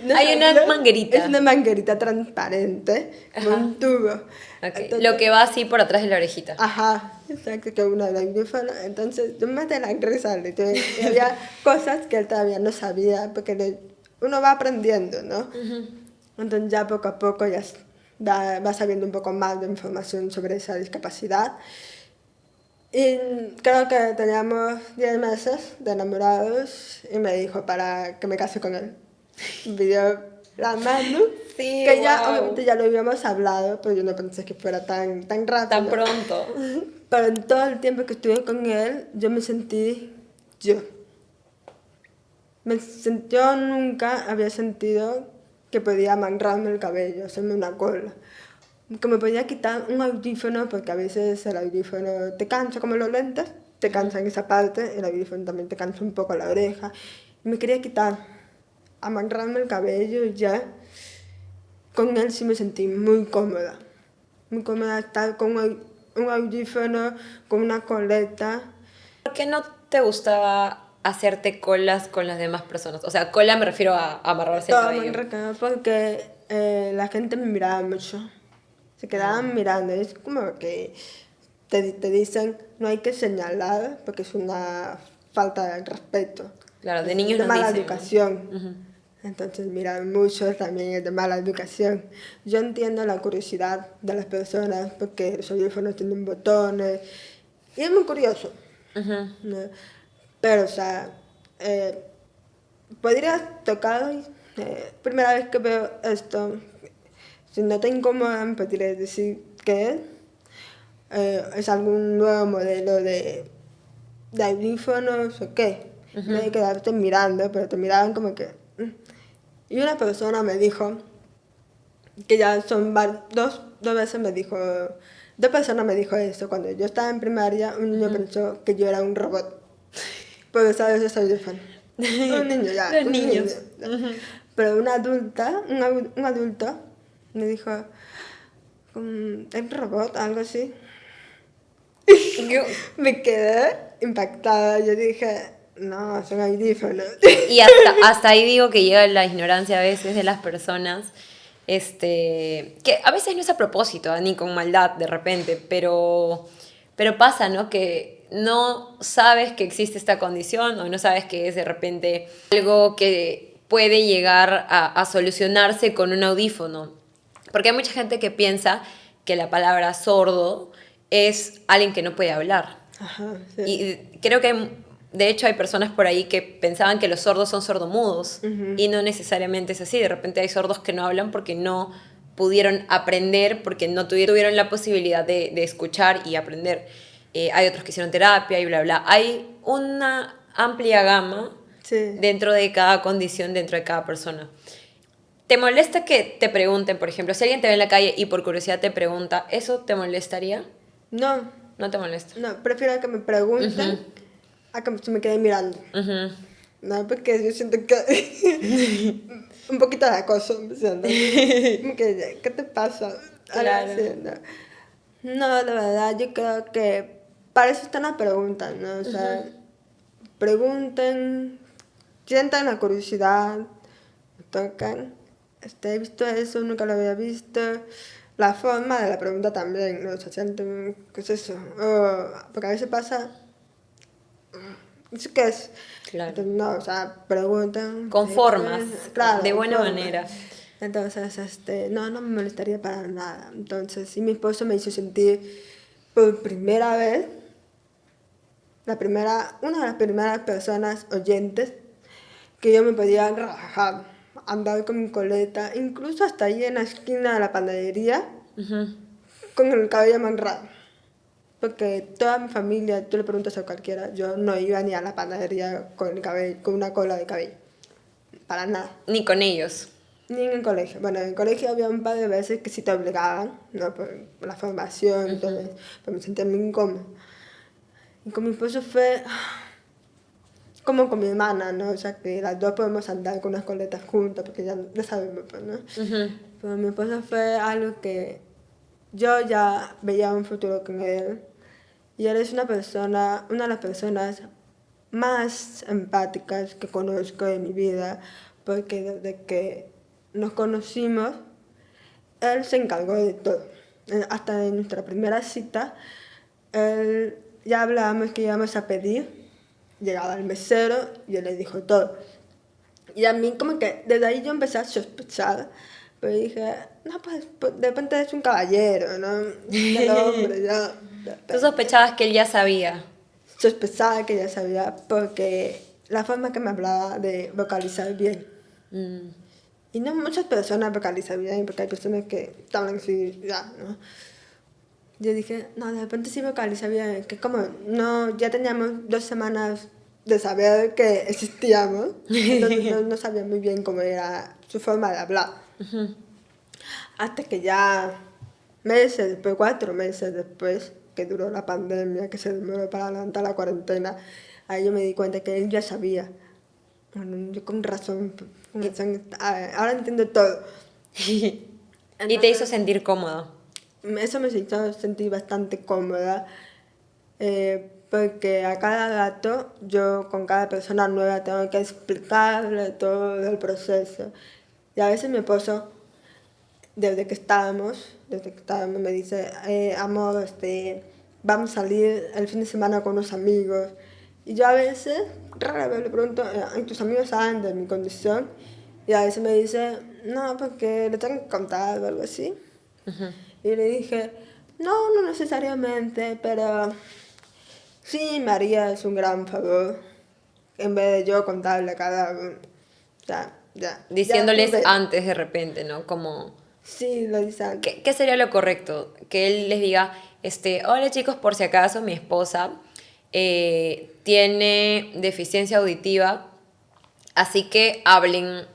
Speaker 1: No
Speaker 2: Hay una
Speaker 1: sabía.
Speaker 2: manguerita.
Speaker 1: Es una manguerita transparente, como
Speaker 2: Ajá.
Speaker 1: un tubo.
Speaker 2: Ok,
Speaker 1: Entonces,
Speaker 2: lo que va así por atrás de la orejita.
Speaker 1: ajá, exacto, que uno de audífono. Entonces, yo me de la risa, y había cosas que él todavía no sabía, porque uno va aprendiendo, ¿no? Entonces, ya poco a poco va sabiendo un poco más de información sobre esa discapacidad. Y creo que teníamos 10 meses de enamorados y me dijo para que me case con él. Me pidió la mano,
Speaker 2: Sí,
Speaker 1: que ya
Speaker 2: wow.
Speaker 1: obviamente ya lo habíamos hablado, pero yo no pensé que fuera tan rápido.
Speaker 2: Tan pronto.
Speaker 1: Pero en todo el tiempo que estuve con él, yo me sentí yo. Yo nunca había sentido que podía amarrarme el cabello, hacerme una cola. Que me podía quitar un audífono, porque a veces el audífono te cansa, como los lentes, te cansan esa parte, el audífono también te cansa un poco la oreja. Y me quería quitar, amarrarme el cabello y ya. Con él sí me sentí muy cómoda. Muy cómoda estar con un audífono, con una coleta.
Speaker 2: ¿Por qué no te gustaba hacerte colas con las demás personas? O sea, cola me refiero a amarrarse el
Speaker 1: Todo me
Speaker 2: cabello.
Speaker 1: enrecaba porque la gente me miraba mucho. Se quedaban mirando. Es como que te dicen, no hay que señalar porque es una falta de respeto.
Speaker 2: Claro, de
Speaker 1: Es
Speaker 2: niños
Speaker 1: de
Speaker 2: nos
Speaker 1: mala
Speaker 2: dicen, ¿no?
Speaker 1: educación.
Speaker 2: Ujú.
Speaker 1: Entonces, mira, mucho también es de mala educación. Yo entiendo la curiosidad de las personas porque los audífonos tienen botones y es muy curioso,
Speaker 2: Ujú.
Speaker 1: ¿no? Pero, o sea, eh, podrías tocar, primera vez que veo esto, si no te incomodan, podrías decir que es algún nuevo modelo de audífonos o qué. No hay que quedarte mirando, pero te miraban como que... Y una persona me dijo, que ya son dos veces me dijo, dos personas me dijo eso. Cuando yo estaba en primaria, un niño pensó que yo era un robot. Por usar esos audífonos. Un niño ya,
Speaker 2: Los
Speaker 1: un niño.
Speaker 2: niños.
Speaker 1: Pero una adulta, un adulto, me dijo, ¿es robot? Algo así.
Speaker 2: Yo-
Speaker 1: Me quedé impactada. Yo dije, no, son audífonos.
Speaker 2: Y hasta ahí digo que llega la ignorancia a veces de las personas, que a veces no es a propósito, ni con maldad de repente, pero pasa, ¿no? Que no sabes que existe esta condición o no sabes que es de repente algo que puede llegar a solucionarse con un audífono. Porque hay mucha gente que piensa que la palabra sordo es alguien que no puede hablar.
Speaker 1: Ajá, sí.
Speaker 2: Y creo que de hecho hay personas por ahí que pensaban que los sordos son sordomudos y no necesariamente es así. De repente hay sordos que no hablan porque no pudieron aprender, porque no tuvieron la posibilidad de escuchar y aprender. Hay otros que hicieron terapia y bla, bla. Hay una amplia gama
Speaker 1: Sí.
Speaker 2: dentro de cada condición, dentro de cada persona. ¿Te molesta que te pregunten, por ejemplo, si alguien te ve en la calle y por curiosidad te pregunta, ¿eso te molestaría?
Speaker 1: No,
Speaker 2: No te molesta.
Speaker 1: no, prefiero que me pregunten a que se me queden mirando.
Speaker 2: Ujú.
Speaker 1: No, porque yo siento que un poquito de acoso, ¿no? ¿Qué te pasa? Algo
Speaker 2: Claro.
Speaker 1: así, ¿no? No, la verdad, yo creo que para eso están las preguntas, ¿no? O sea, pregunten, sientan la curiosidad, tocan, he visto eso, nunca lo había visto. La forma de la pregunta también, ¿no? O sea, sienten, ¿qué es eso? Porque a veces pasa, ¿eso qué es?
Speaker 2: Claro.
Speaker 1: Entonces, no, o sea, preguntan.
Speaker 2: Con formas,
Speaker 1: Claro,
Speaker 2: de buena
Speaker 1: formas.
Speaker 2: manera.
Speaker 1: Entonces, no me molestaría para nada. Entonces, y mi esposo me hizo sentir por primera vez, una de las primeras personas oyentes que yo me podía relajar, andar con mi coleta, incluso hasta ahí en la esquina de la panadería,
Speaker 2: Ujú.
Speaker 1: con el cabello amarrado. porque toda mi familia, tú le preguntas a cualquiera, yo no iba ni a la panadería con el cabello, con una cola de cabello, para nada.
Speaker 2: Ni con ellos.
Speaker 1: Ni en el colegio. Bueno, en el colegio había un par de veces que sí te obligaban, ¿no? Por la formación y todo eso, pero me sentía muy incómoda. Y con mi esposo fue como con mi hermana, ¿no? O sea, que las dos podemos andar con unas coletas juntas, porque ya sabemos, pues, ¿no? Pero mi esposo fue algo que yo ya veía un futuro con él. Y él es una de las personas más empáticas que conozco en mi vida, porque desde que nos conocimos, él se encargó de todo. Hasta en nuestra primera cita, ya hablábamos que íbamos a pedir, llegaba el mesero y él le dijo todo. Y a mí como que desde ahí yo empecé a sospechar, pero dije, no, pues de repente es un caballero, ¿no? El hombre, ya.
Speaker 2: Tú sospechabas que él ya sabía.
Speaker 1: Sospechaba que ya sabía porque la forma que me hablaba de vocalizar bien. Y no muchas personas vocalizan bien, porque hay personas que hablan así, ya, ¿no? Yo dije, no, de repente sí vocaliza bien, que como, no, ya teníamos 2 semanas de saber que existíamos, entonces no sabía muy bien cómo era su forma de hablar. Hasta que ya meses después, 4 meses después, que duró la pandemia, que se demoró para levantar la cuarentena, ahí yo me di cuenta que él ya sabía. Bueno, yo con razón, ahora entiendo todo.
Speaker 2: Y te hizo sentir cómodo.
Speaker 1: Eso me hizo sentir bastante cómoda, porque a cada rato yo con cada persona nueva tengo que explicarle todo el proceso. Y a veces mi esposo, desde que estábamos me dice, amor, vamos a salir el fin de semana con unos amigos. Y yo a veces, rara vez le pregunto, ¿y tus amigos saben de mi condición? Y a veces me dice, no, porque le tengo que contar o algo así. Y le dije, no necesariamente, pero sí me harías un gran favor en vez de yo contarle a cada uno. Ya.
Speaker 2: Diciéndoles
Speaker 1: Ya,
Speaker 2: antes de repente, ¿no? Como,
Speaker 1: sí, lo dice antes.
Speaker 2: ¿qué sería lo correcto? Que él les diga, hola chicos, por si acaso, mi esposa tiene deficiencia auditiva, así que hablen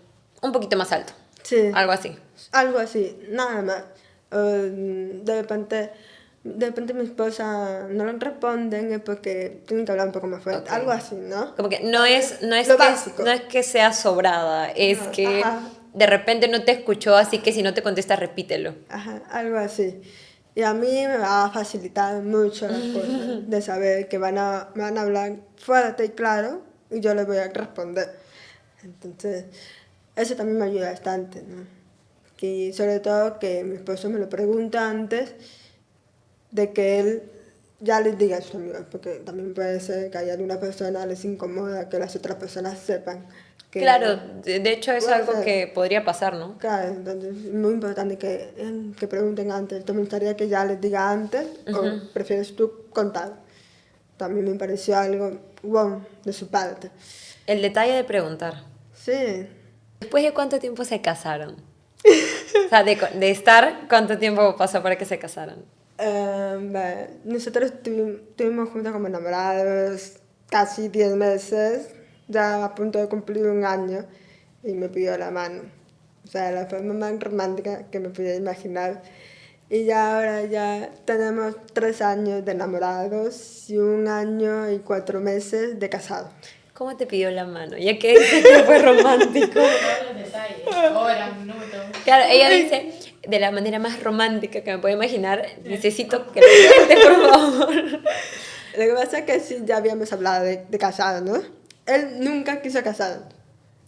Speaker 2: un poquito más alto.
Speaker 1: Sí.
Speaker 2: Algo así.
Speaker 1: Algo así, nada más. De repente mi esposa no le responden es porque tienen que hablar un poco más fuerte.
Speaker 2: Okay.
Speaker 1: Algo así, ¿no?
Speaker 2: Como que no es
Speaker 1: Lo básico.
Speaker 2: no es que sea sobrada, es
Speaker 1: No,
Speaker 2: que
Speaker 1: ajá.
Speaker 2: de repente no te escuchó, así que si no te contesta, repítelo.
Speaker 1: Ajá, algo así. Y a mí me va a facilitar mucho las cosas de saber que me van a hablar fuerte y claro y yo les voy a responder. Entonces, eso también me ayuda bastante, ¿no? Que sobre todo que mi esposo me lo pregunta antes de que él ya les diga a sus amigos, porque también puede ser que haya alguna persona les incomoda que las otras personas sepan. Que
Speaker 2: Claro, de hecho es
Speaker 1: puede
Speaker 2: algo
Speaker 1: ser.
Speaker 2: que podría pasar, ¿no?
Speaker 1: Claro, entonces es muy importante que pregunten antes. ¿Te gustaría que ya les diga antes o prefieres tú contar? También me pareció algo wow de su parte.
Speaker 2: El detalle de preguntar.
Speaker 1: Sí.
Speaker 2: ¿Después de cuánto tiempo se casaron? O sea, de estar, ¿cuánto tiempo pasó para que se casaran?
Speaker 1: Nosotros estuvimos juntos como enamorados casi 10 meses, ya a punto de cumplir 1 año, y me pidió la mano. O sea, la forma más romántica que me pudiera imaginar. Y ya ahora ya tenemos 3 años de enamorados y 1 año y 4 meses de casados.
Speaker 2: ¿Cómo te pidió la mano? Ya que dice que fue romántico.
Speaker 3: Todos los detalles, horas, minutos.
Speaker 2: Claro, ella dice, de la manera más romántica que me puedo imaginar, necesito que lo cuentes, por favor.
Speaker 1: Lo que pasa es que sí, ya habíamos hablado de casado, ¿no? Él nunca quiso casar.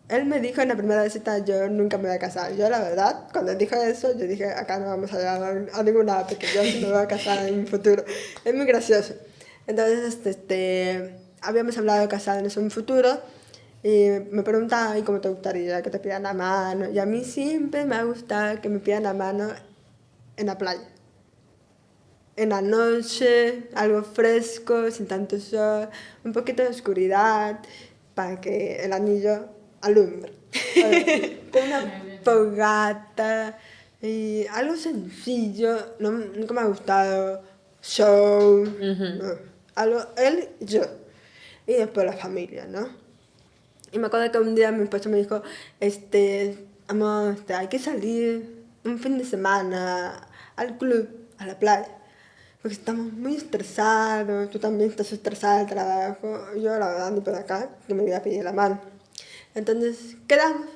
Speaker 1: Él me dijo en la primera cita, yo nunca me voy a casar. Yo, la verdad, cuando él dijo eso, yo dije, acá no vamos a llegar a ningún lado, porque yo sí me voy a casar en un futuro. Es muy gracioso. Entonces, habíamos hablado de casarnos en un futuro, y me preguntaba, ¿y cómo te gustaría que te pidan la mano? Y a mí siempre me ha gustado que me pidan la mano en la playa. En la noche, algo fresco, sin tanto sol, un poquito de oscuridad, para que el anillo alumbre. Con una fogata y algo sencillo. Nunca me ha gustado show, ¿no? Algo, él y yo. Y después la familia, ¿no? Y me acuerdo que un día mi esposo me dijo, amor, hay que salir un fin de semana al club, a la playa. Porque estamos muy estresados, tú también estás estresada del trabajo. Yo, la verdad, ni por acá, que me voy a pedir la mano. Entonces, quedamos,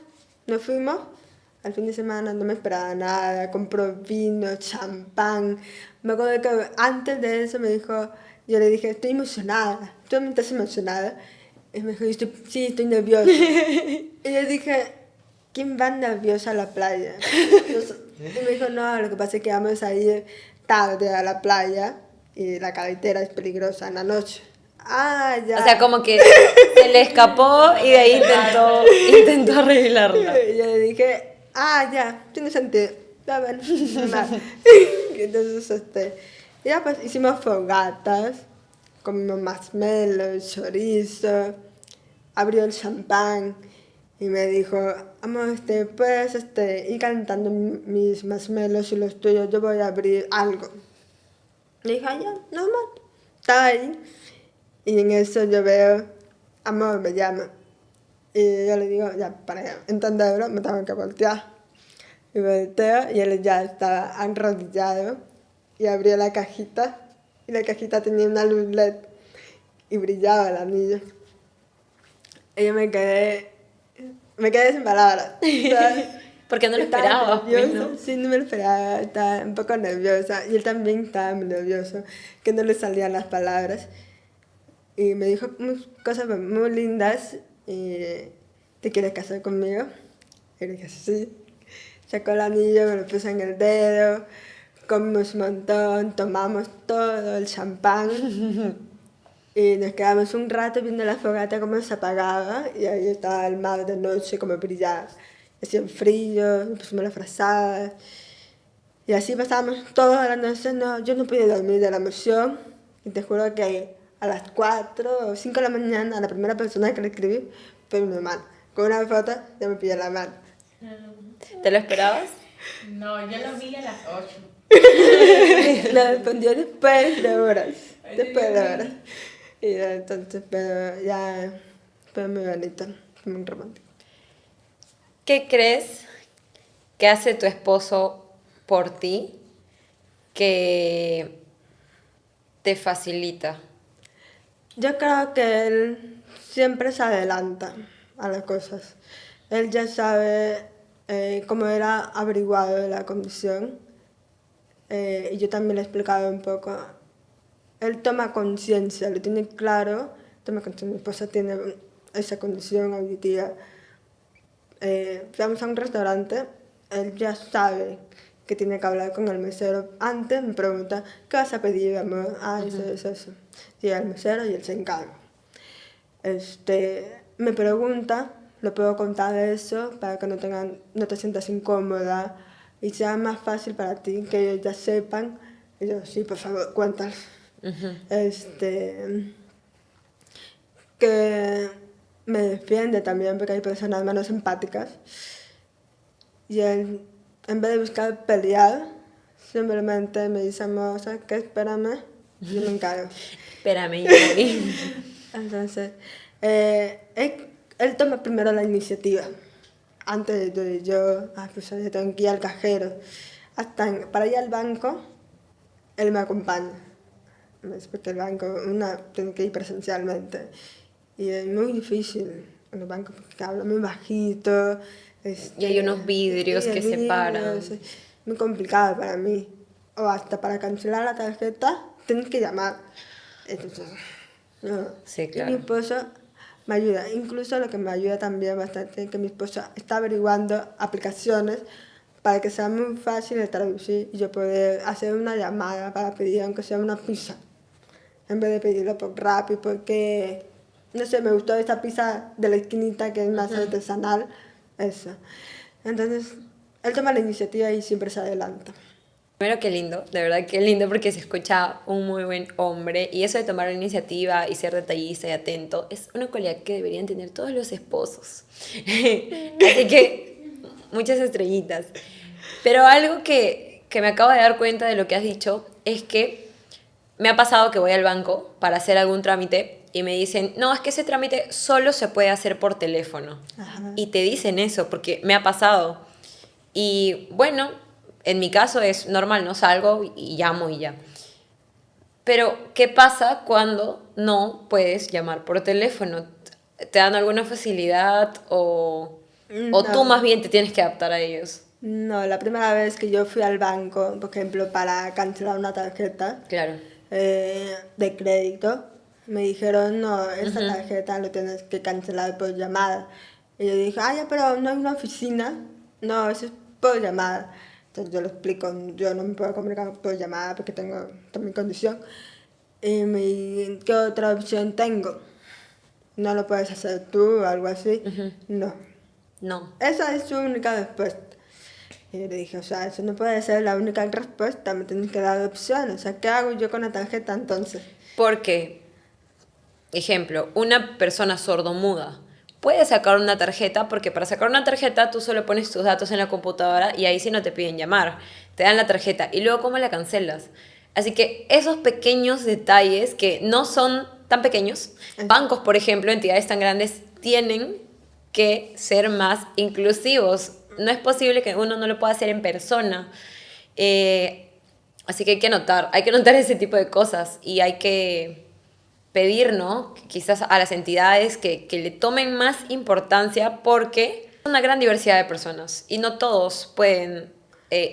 Speaker 1: nos fuimos. Al fin de semana no me esperaba nada, compró vino, champán. Me acuerdo que antes de eso me dijo, yo le dije, estoy emocionada, ¿tú también estás emocionada? Y me dijo, sí, estoy nerviosa. Y yo dije, ¿quién va nerviosa a la playa? Y me dijo, no, lo que pasa es que vamos a ir tarde a la playa y la carretera es peligrosa en la noche. Ah, ya.
Speaker 2: O sea, como que se le escapó y de ahí intentó arreglarla.
Speaker 1: Y yo le dije, ya, tiene sentido. Ya ven, normal. Entonces, ya pues hicimos fogatas, comimos marshmallows, chorizo, abrió el champán y me dijo, amor, puedes ir calentando mis marshmallows y los tuyos, yo voy a abrir algo. Le dije, ya, normal. Estaba ahí y en eso yo veo, amor, me llama. Y yo le digo, ya, para entenderlo, me tengo que voltear. Y volteo y él ya estaba arrodillado y abrió la cajita. Y la cajita tenía una luz LED y brillaba el anillo. Y yo me quedé sin palabras.
Speaker 2: Porque no lo
Speaker 1: Estaba
Speaker 2: esperaba, pues,
Speaker 1: nerviosa,
Speaker 2: ¿no?
Speaker 1: sí, no me lo esperaba, estaba un poco nerviosa. Y él también estaba muy nervioso, que no le salían las palabras. Y me dijo cosas muy lindas. Y, ¿te quieres casar conmigo? Y le dije, sí. Sacó el anillo, me lo puso en el dedo, comimos un montón, tomamos todo el champán. Y nos quedamos un rato viendo la fogata cómo se apagaba. Y ahí estaba el mar de noche como brillaba. Hacía un frío, nos pusimos las frazadas. Y así pasábamos toda la noche. No, yo no pude dormir de la emoción. Y te juro que a las 4 o 5 de la mañana, a la primera persona que le escribí fue mi hermana. Con una foto, ya me pidió la mano.
Speaker 2: ¿Te lo esperabas?
Speaker 3: No, yo lo vi a las 8.
Speaker 1: Le respondió después de horas. Después de horas. Y entonces, pero ya fue muy bonito, muy romántico.
Speaker 2: ¿Qué crees que hace tu esposo por ti que te facilita?
Speaker 1: Yo creo que él siempre se adelanta a las cosas. Él ya sabe cómo era averiguado la condición. Y yo también le he explicado un poco. Él toma conciencia, lo tiene claro. Toma conciencia, mi esposa tiene esa condición auditiva. Vamos a un restaurante, él ya sabe que tiene que hablar con el mesero. Antes me pregunta, ¿qué vas a pedir, amor? Eso. Llega el mesero y él se encarga. Me pregunta, le puedo contar eso para que no te sientas incómoda y sea más fácil para ti, que ellos ya sepan. Y yo, sí, por favor, cuéntales. Que me defiende también porque hay personas menos empáticas y él, en vez de buscar pelear, simplemente me dice, amor, ¿sabes qué? Espérame, yo me encargo.
Speaker 2: Espérame, yo voy.
Speaker 1: Entonces, él toma primero la iniciativa. Antes de yo, pues yo tengo que ir al cajero. Para ir al banco, él me acompaña. Porque el banco, una tiene que ir presencialmente. Y es muy difícil en los bancos porque habla muy bajito.
Speaker 2: Y hay unos vidrios que separan.
Speaker 1: Es muy complicado para mí. O hasta para cancelar la tarjeta, tienes que llamar. Entonces, no.
Speaker 2: Sí,
Speaker 1: Y mi
Speaker 2: claro.
Speaker 1: esposo me ayuda. Incluso lo que me ayuda también bastante es que mi esposo está averiguando aplicaciones para que sea muy fácil de traducir y yo poder hacer una llamada para pedir aunque sea una pizza en vez de pedirlo por Rappi, porque no sé, me gustó esta pizza de la esquinita que es más artesanal, eso. Entonces él toma la iniciativa y siempre se adelanta.
Speaker 2: Primero, qué lindo, de verdad qué lindo porque se escucha un muy buen hombre y eso de tomar la iniciativa y ser detallista y atento es una cualidad que deberían tener todos los esposos. Así que muchas estrellitas. Pero algo que me acabo de dar cuenta de lo que has dicho es que me ha pasado que voy al banco para hacer algún trámite y me dicen, no, es que ese trámite solo se puede hacer por teléfono.
Speaker 1: Ajá.
Speaker 2: Y te dicen eso porque me ha pasado. Y bueno, en mi caso es normal, no salgo y llamo y ya. Pero, ¿qué pasa cuando no puedes llamar por teléfono? ¿Te dan alguna facilidad o tú más
Speaker 1: No,
Speaker 2: bien te tienes que adaptar a ellos?
Speaker 1: no, la primera vez que yo fui al banco, por ejemplo, para cancelar una tarjeta
Speaker 2: Claro.
Speaker 1: de crédito, me dijeron, no, esta tarjeta lo tienes que cancelar por llamada. Y yo dije, ah, ya, pero no hay una oficina. No, eso es por llamada. Entonces yo lo explico, yo no me puedo comunicar por llamada porque tengo mi condición. Y me ¿qué otra opción tengo? ¿No lo puedes hacer tú o algo así? No.
Speaker 2: No.
Speaker 1: Esa es su única respuesta. Y yo le dije, o sea, eso no puede ser la única respuesta, me tienes que dar opciones. O sea, ¿qué hago yo con la tarjeta entonces?
Speaker 2: Porque, ejemplo, una persona sordomuda puede sacar una tarjeta porque para sacar una tarjeta tú solo pones tus datos en la computadora y ahí sí no te piden llamar. Te dan la tarjeta y luego ¿cómo la cancelas? Así que esos pequeños detalles que no son tan pequeños, bancos, por ejemplo, entidades tan grandes, tienen que ser más inclusivos. No es posible que uno no lo pueda hacer en persona. Eh, Así que hay que notar ese tipo de cosas y hay que pedir, ¿no? Quizás a las entidades que le tomen más importancia porque es una gran diversidad de personas y no todos pueden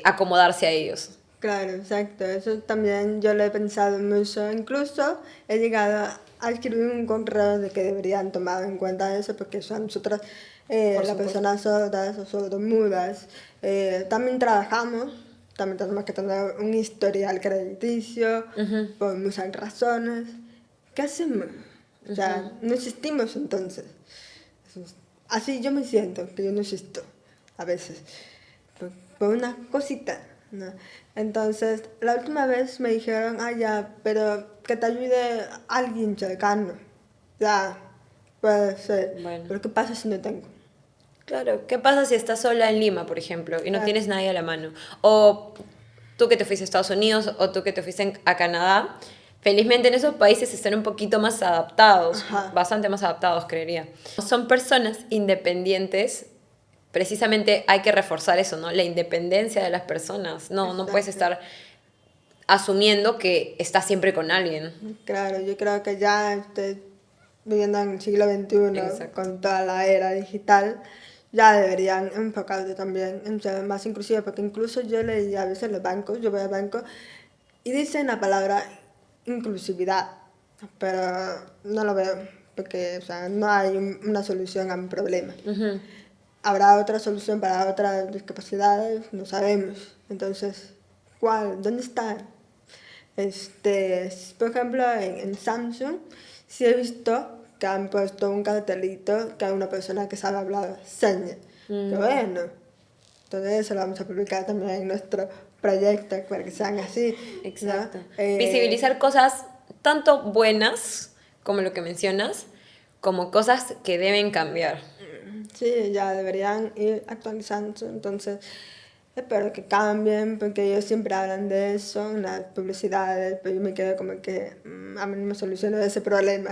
Speaker 2: acomodarse a ellos.
Speaker 1: Claro, exacto. Eso también yo lo he pensado mucho. Incluso he llegado a escribir un correo de que deberían tomar en cuenta eso porque son nosotras,
Speaker 2: Por
Speaker 1: las
Speaker 2: supuesto.
Speaker 1: personas sordas o sordomudas. También trabajamos, también tenemos que tener un historial crediticio por muchas razones. ¿Qué hacemos? O sea, no existimos entonces. Así yo me siento, que yo no existo a veces, por una cosita, ¿no? Entonces, la última vez me dijeron, ah, ya, pero que te ayude alguien cercano. Ya, puede ser.
Speaker 2: Bueno.
Speaker 1: Pero ¿qué pasa si no tengo?
Speaker 2: Claro, ¿qué pasa si estás sola en Lima, por ejemplo, y no
Speaker 1: Claro.
Speaker 2: tienes nadie a la mano? O tú que te fuiste a Estados Unidos o tú que te fuiste a Canadá. Felizmente en esos países están un poquito más adaptados,
Speaker 1: Ajá.
Speaker 2: bastante más adaptados, creería. Son personas independientes, precisamente hay que reforzar eso, ¿no? La independencia de las personas. No puedes
Speaker 1: Exacto.
Speaker 2: estar asumiendo que estás siempre con alguien.
Speaker 1: Claro, yo creo que ya viviendo en el siglo XXI,
Speaker 2: Exacto.
Speaker 1: con toda la era digital, ya deberían enfocarse también en ser más inclusivos, porque incluso yo leí a veces los bancos, yo voy al banco y dicen la palabra inclusividad, pero no lo veo, porque o sea, no hay una solución a mi problema. ¿Habrá otra solución para otras discapacidades? No sabemos. Entonces, ¿cuál? ¿Dónde está? Por ejemplo, en Samsung sí he visto que han puesto un cartelito que hay una persona que sabe hablar señas. Qué bueno. Entonces eso lo vamos a publicar también en nuestro proyecto para que sean así. ¿no?
Speaker 2: Exacto. Visibilizar cosas tanto buenas, como lo que mencionas, como cosas que deben cambiar.
Speaker 1: Sí, ya deberían ir actualizando. Entonces, espero que cambien, porque ellos siempre hablan de eso en las publicidades, pero yo me quedo como que a mí no me soluciona ese problema.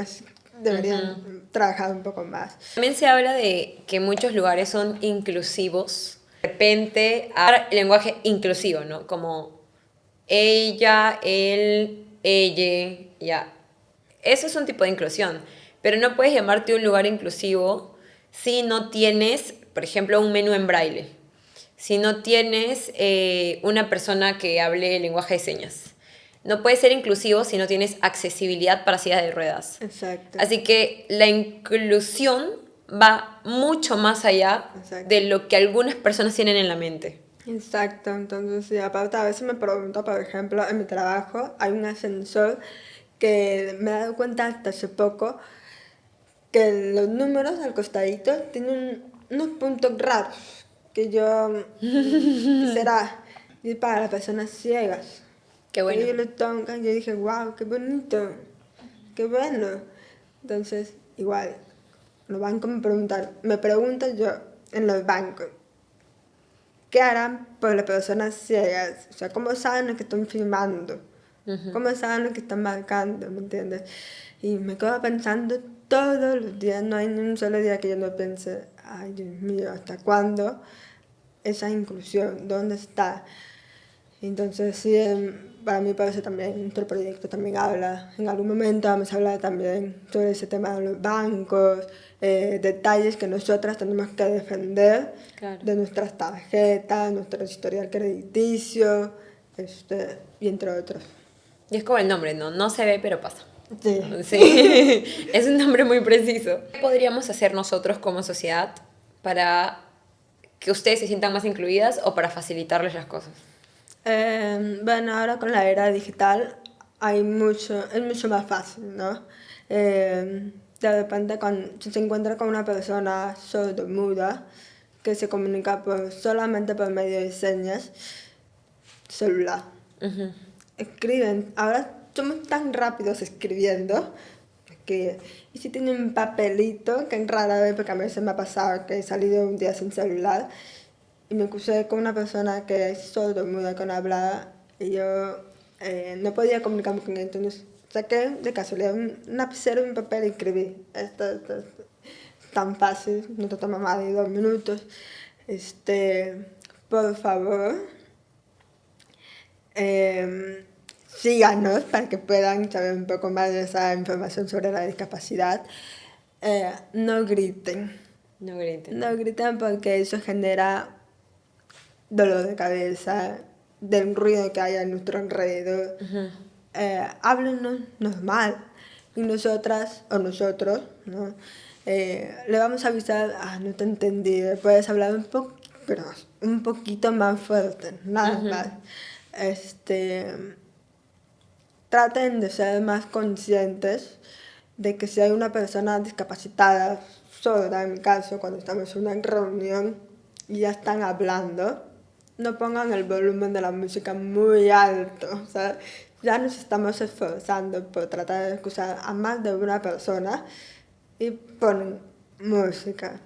Speaker 1: Deberían trabajar un poco más.
Speaker 2: También se habla de que muchos lugares son inclusivos. De repente, hay lenguaje inclusivo, ¿no? Como ella, él, ella, ya. Eso es un tipo de inclusión. Pero no puedes llamarte un lugar inclusivo si no tienes, por ejemplo, un menú en braille. Si no tienes una persona que hable lenguaje de señas. No puedes ser inclusivo si no tienes accesibilidad para sillas de ruedas.
Speaker 1: Exacto.
Speaker 2: Así que la inclusión va mucho más allá
Speaker 1: Exacto.
Speaker 2: de lo que algunas personas tienen en la mente.
Speaker 1: Exacto, entonces sí, aparte a veces me pregunto, por ejemplo, en mi trabajo hay un ascensor que me he dado cuenta hasta hace poco que los números al costadito tienen unos puntos raros que yo quisiera ir para las personas ciegas.
Speaker 2: Qué bueno.
Speaker 1: Y yo lo tocan, yo dije, wow, qué bonito, qué bueno. Entonces, igual, los bancos me preguntan yo en los bancos, ¿qué harán por las personas ciegas? O sea, ¿cómo saben lo que están filmando? cómo saben lo que están marcando, ¿me entiendes? Y me quedo pensando todos los días, no hay ni un solo día que yo no piense, ay Dios mío, ¿hasta cuándo esa inclusión? ¿Dónde está? Entonces, sí, para mí parece también, nuestro proyecto también habla, en algún momento vamos a hablar también sobre ese tema de los bancos, detalles que nosotras tenemos que defender
Speaker 2: Claro.
Speaker 1: de nuestras tarjetas, nuestro historial crediticio, y entre otros.
Speaker 2: Y es como el nombre, ¿no? No se ve, pero pasa.
Speaker 1: Sí.
Speaker 2: Sí, es un nombre muy preciso. ¿Qué podríamos hacer nosotros como sociedad para que ustedes se sientan más incluidas o para facilitarles las cosas?
Speaker 1: Bueno, ahora con la era digital es mucho más fácil, ¿no? De repente, si se encuentra con una persona sordomuda que se comunica solamente por medio de señas, celular. Escriben, ahora somos tan rápidos escribiendo que, y si tienen un papelito, que rara vez, porque a mí se me ha pasado que he salido un día sin celular, y me crucé con una persona que es sordomuda, que no hablaba, y yo no podía comunicarme con él, entonces saqué de casualidad un lapicero y un papel y escribí. Esto es tan fácil, no te toma más de 2 minutos. Por favor, síganos para que puedan saber un poco más de esa información sobre la discapacidad. No griten.
Speaker 2: No griten.
Speaker 1: No griten porque eso genera dolor de cabeza, del ruido que hay a nuestro alrededor. Háblenos normal. Y nosotras o nosotros, ¿no? Le vamos a avisar, no te entendí, puedes hablar pero un poquito más fuerte, nada más. Traten de ser más conscientes de que si hay una persona discapacitada, sorda en mi caso, cuando estamos en una reunión y ya están hablando, no pongan el volumen de la música muy alto. O sea, ya nos estamos esforzando por tratar de escuchar a más de una persona y ponen música.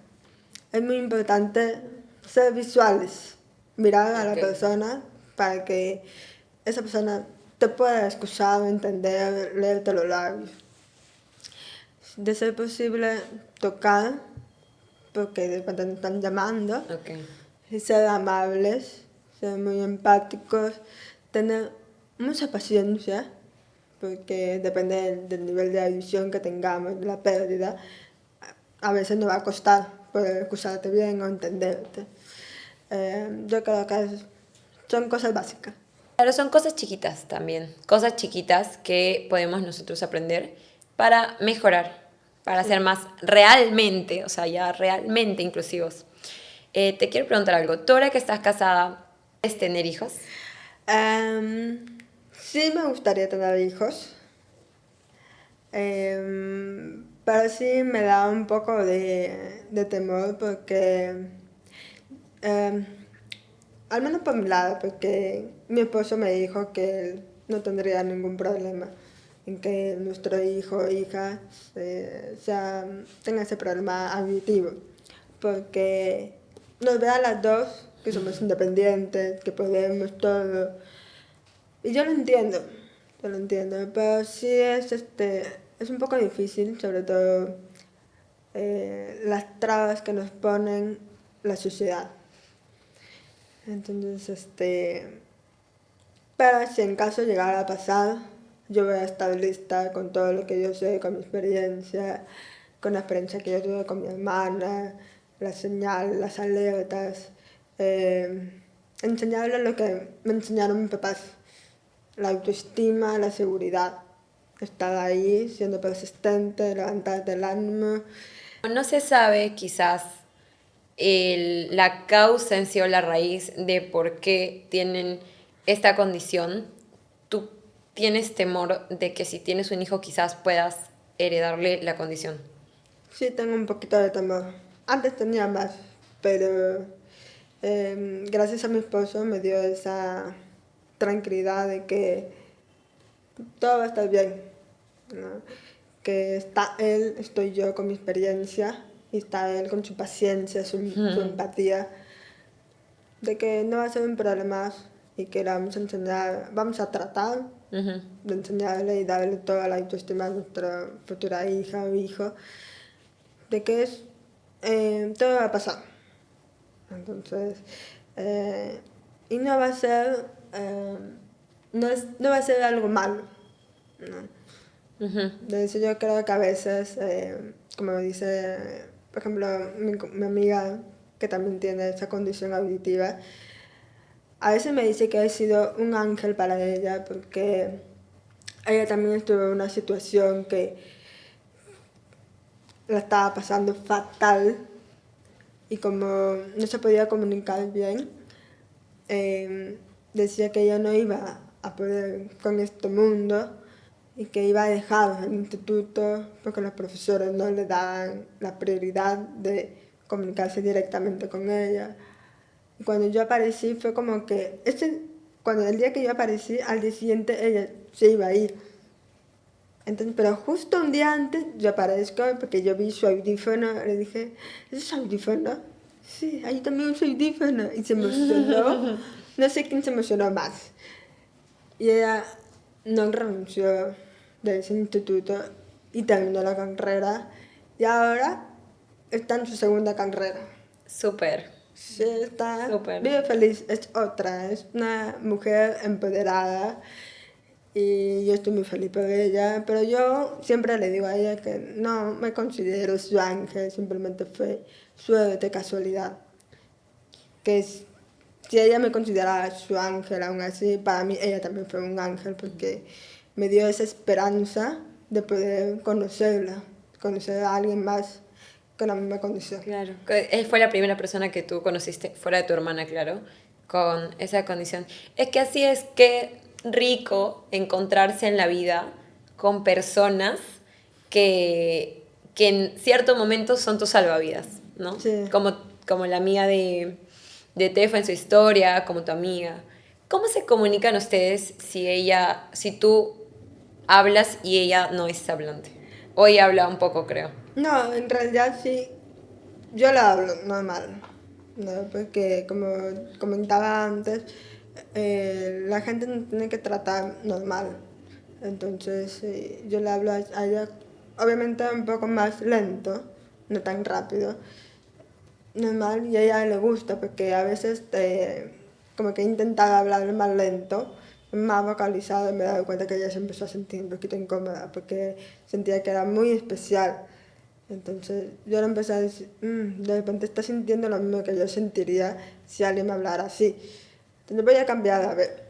Speaker 1: Es muy importante ser visuales, mirar a la persona para que esa persona te pueda escuchar, entender, leerte los labios. De ser posible, tocar, porque de repente nos están llamando, y ser amables, ser muy empáticos, tener mucha paciencia, porque depende del nivel de audición que tengamos, de la pérdida, a veces nos va a costar poder escucharte bien o entenderte. Yo creo que son cosas básicas.
Speaker 2: Pero son cosas chiquitas también, cosas chiquitas que podemos nosotros aprender para mejorar, para ser más realmente, o sea, ya realmente inclusivos. Te quiero preguntar algo. Tú ahora que estás casada, ¿quieres tener hijos?
Speaker 1: Sí me gustaría tener hijos, pero sí me da un poco de temor porque, al menos por mi lado, porque mi esposo me dijo que él no tendría ningún problema en que nuestro hijo o hija tenga ese problema auditivo, porque nos ve a las dos que somos independientes, que podemos todo. Y yo lo entiendo, pero sí es un poco difícil, sobre todo las trabas que nos ponen la sociedad. Entonces, pero si en caso llegara a pasar, yo voy a estar lista con todo lo que yo sé, con mi experiencia, con la experiencia que yo tuve con mi hermana, las señales, las alertas, enseñarle lo que me enseñaron mis papás. La autoestima, la seguridad, estar ahí, siendo persistente, levantarte el ánimo.
Speaker 2: No se sabe quizás la causa en sí o la raíz de por qué tienen esta condición. ¿Tú tienes temor de que si tienes un hijo quizás puedas heredarle la condición?
Speaker 1: Sí, tengo un poquito de temor. Antes tenía más, pero gracias a mi esposo me dio esa tranquilidad de que todo va a estar bien, ¿no? Que está él, estoy yo con mi experiencia, y está él con su paciencia, su empatía, de que no va a ser un problema y que le vamos a enseñar, vamos a tratar
Speaker 2: Ujú.
Speaker 1: de enseñarle y darle toda la autoestima a nuestra futura hija o hijo, de que todo va a pasar. Entonces, y no va a ser, no va a ser algo malo, ¿no?
Speaker 2: Ujú.
Speaker 1: De hecho, yo creo que a veces, como dice, por ejemplo, mi amiga, que también tiene esa condición auditiva, a veces me dice que he sido un ángel para ella, porque ella también estuvo en una situación que la estaba pasando fatal, y como no se podía comunicar bien, decía que ella no iba a poder con este mundo y que iba a dejar el instituto porque los profesores no le daban la prioridad de comunicarse directamente con ella. Y cuando yo aparecí fue como que, cuando el día que yo aparecí, al día siguiente ella se iba a ir. Entonces, pero justo un día antes yo aparezco porque yo vi su audífono, le dije, ¿ese es su audífono? Sí, ahí también un audífono. Y se emocionó, no sé quién se emocionó más. Y ella no renunció de ese instituto y terminó la carrera. Y ahora está en su segunda carrera.
Speaker 2: Súper,
Speaker 1: Sí, está,
Speaker 2: súper.
Speaker 1: vive feliz, es otra, es una mujer empoderada y yo estoy muy feliz por ella, pero yo siempre le digo a ella que no me considero su ángel, simplemente fue suerte, casualidad. Si ella me consideraba su ángel, aún así, para mí ella también fue un ángel porque me dio esa esperanza de poder conocerla, conocer a alguien más con la misma condición.
Speaker 2: Claro. Fue la primera persona que tú conociste, fuera de tu hermana, claro, con esa condición. Es que así es, que rico encontrarse en la vida con personas que en cierto momento son tus salvavidas, ¿no?
Speaker 1: Sí.
Speaker 2: Como la amiga de Tefa en su historia, como tu amiga. ¿Cómo se comunican ustedes si tú hablas y ella no es hablante? O ella habla un poco, creo.
Speaker 1: No, en realidad sí, yo la hablo normal, ¿no? Porque como comentaba antes, la gente no tiene que tratar normal. Entonces yo le hablo a ella, obviamente un poco más lento, no tan rápido, normal, y a ella le gusta porque a veces como que intentaba hablar más lento, más vocalizado, y me he dado cuenta que ella se empezó a sentir un poquito incómoda porque sentía que era muy especial. Entonces yo le empecé a decir, de repente está sintiendo lo mismo que yo sentiría si alguien me hablara así. Entonces voy a cambiar, a ver.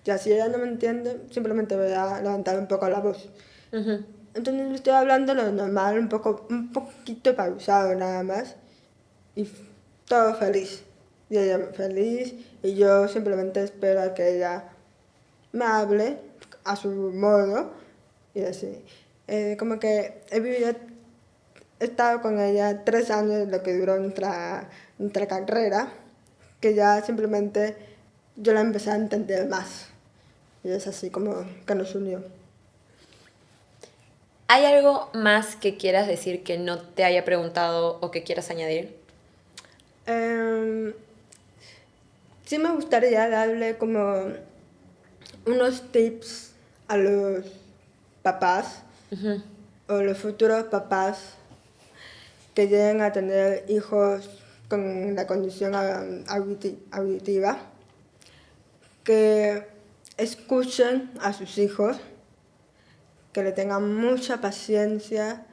Speaker 1: Ya si ella no me entiende, simplemente voy a levantar un poco la voz.
Speaker 2: Ujú.
Speaker 1: Entonces le estoy hablando lo normal, un poquito pausado nada más. Y todo feliz. Y ella feliz. Y yo simplemente espero a que ella me hable a su modo. Y así. Como que he estado con ella 3 años, lo que duró nuestra carrera, que ya simplemente yo la empecé a entender más. Y es así como que nos unió.
Speaker 2: ¿Hay algo más que quieras decir que no te haya preguntado o que quieras añadir?
Speaker 1: Em, sí me gustaría darle como unos tips a los papás
Speaker 2: Ujú.
Speaker 1: o los futuros papás que lleguen a tener hijos con la condición auditiva, que escuchen a sus hijos, que le tengan mucha paciencia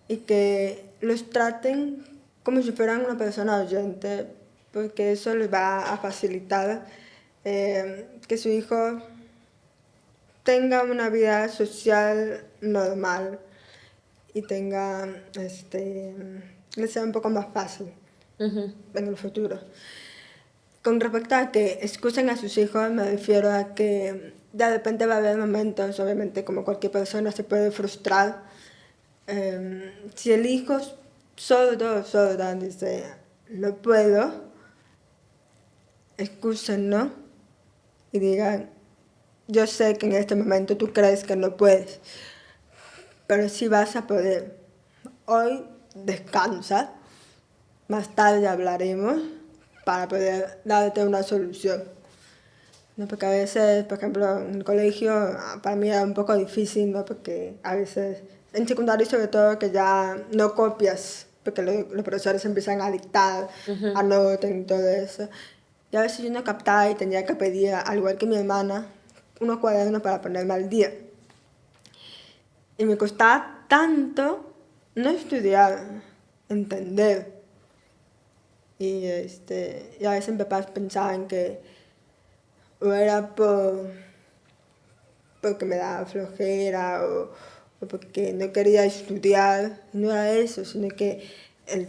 Speaker 1: y que los traten como si fueran una persona oyente, porque eso les va a facilitar que su hijo tenga una vida social normal y le sea un poco más fácil
Speaker 2: Ujú.
Speaker 1: en el futuro. Con respecto a que escuchen a sus hijos, me refiero a que de repente va a haber momentos, obviamente como cualquier persona se puede frustrar. Si el hijo sordo dice, no puedo, escúchenlo y digan, yo sé que en este momento tú crees que no puedes, pero sí vas a poder. Hoy descansa, más tarde hablaremos para poder darte una solución. ¿no? Porque a veces, por ejemplo, en el colegio para mí era un poco difícil, ¿no? Porque a veces, en secundario sobre todo, que ya no copias, porque los profesores empiezan a dictar, anoten y todo eso. Y a veces yo no captaba y tenía que pedir, al igual que mi hermana, unos cuadernos para ponerme al día. Y me costaba tanto no estudiar, entender. Y a veces mis papás pensaban que o era porque me daba flojera o porque no quería estudiar. No era eso, sino que el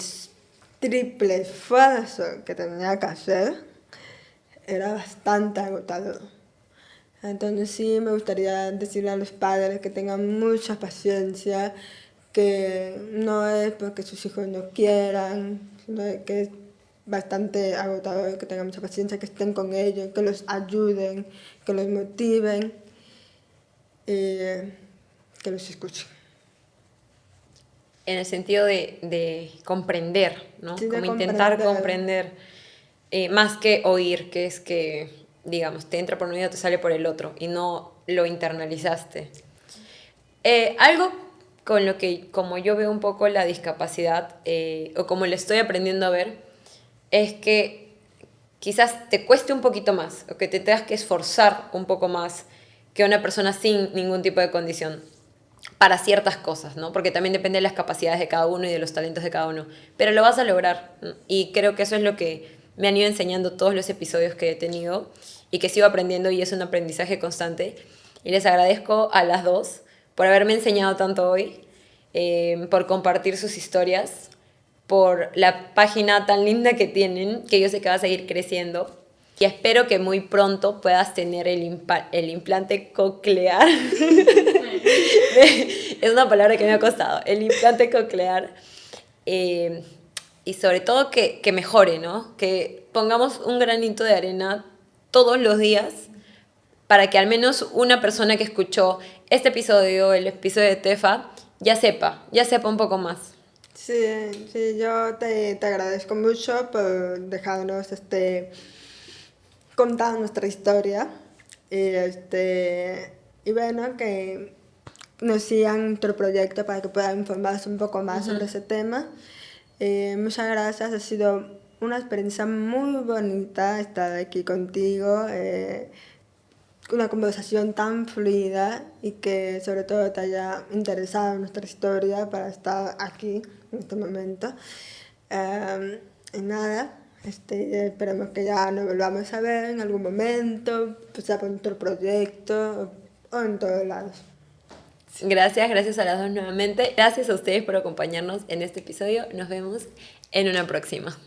Speaker 1: triple esfuerzo que tenía que hacer era bastante agotador. Entonces sí me gustaría decirle a los padres que tengan mucha paciencia, que no es porque sus hijos no quieran, sino que es bastante agotador, que tengan mucha paciencia, que estén con ellos, que los ayuden, que los motiven y que los escuchen.
Speaker 2: En el sentido de comprender, ¿no?
Speaker 1: Sí, de
Speaker 2: Como intentar
Speaker 1: comprender.
Speaker 2: comprender, más que oír, que es que, digamos, te entra por un oído, te sale por el otro, y no lo internalizaste. Algo con lo que, como yo veo un poco la discapacidad, o como lo estoy aprendiendo a ver, es que quizás te cueste un poquito más, o que te tengas que esforzar un poco más que una persona sin ningún tipo de condición para ciertas cosas, ¿no? Porque también depende de las capacidades de cada uno y de los talentos de cada uno. Pero lo vas a lograr, ¿no? Y creo que eso es lo que me han ido enseñando todos los episodios que he tenido y que sigo aprendiendo, y es un aprendizaje constante. Y les agradezco a las dos por haberme enseñado tanto hoy, por compartir sus historias, por la página tan linda que tienen, que yo sé que va a seguir creciendo. Y espero que muy pronto puedas tener el implante coclear. Es una palabra que me ha costado. El implante coclear. Y sobre todo que mejore, ¿no? Que pongamos un granito de arena todos los días para que al menos una persona que escuchó este episodio, el episodio de Tefa, ya sepa un poco más.
Speaker 1: Sí, yo te agradezco mucho por dejarnos contar nuestra historia y bueno, que nos sigan nuestro proyecto para que puedan informarse un poco más sobre ese tema. Muchas gracias, ha sido una experiencia muy bonita estar aquí contigo, una conversación tan fluida y que sobre todo te haya interesado en nuestra historia para estar aquí en este momento. Y nada, esperemos que ya nos volvamos a ver en algún momento, pues sea por nuestro proyecto o en todos lados.
Speaker 2: Gracias a las dos nuevamente. Gracias a ustedes por acompañarnos en este episodio. Nos vemos en una próxima.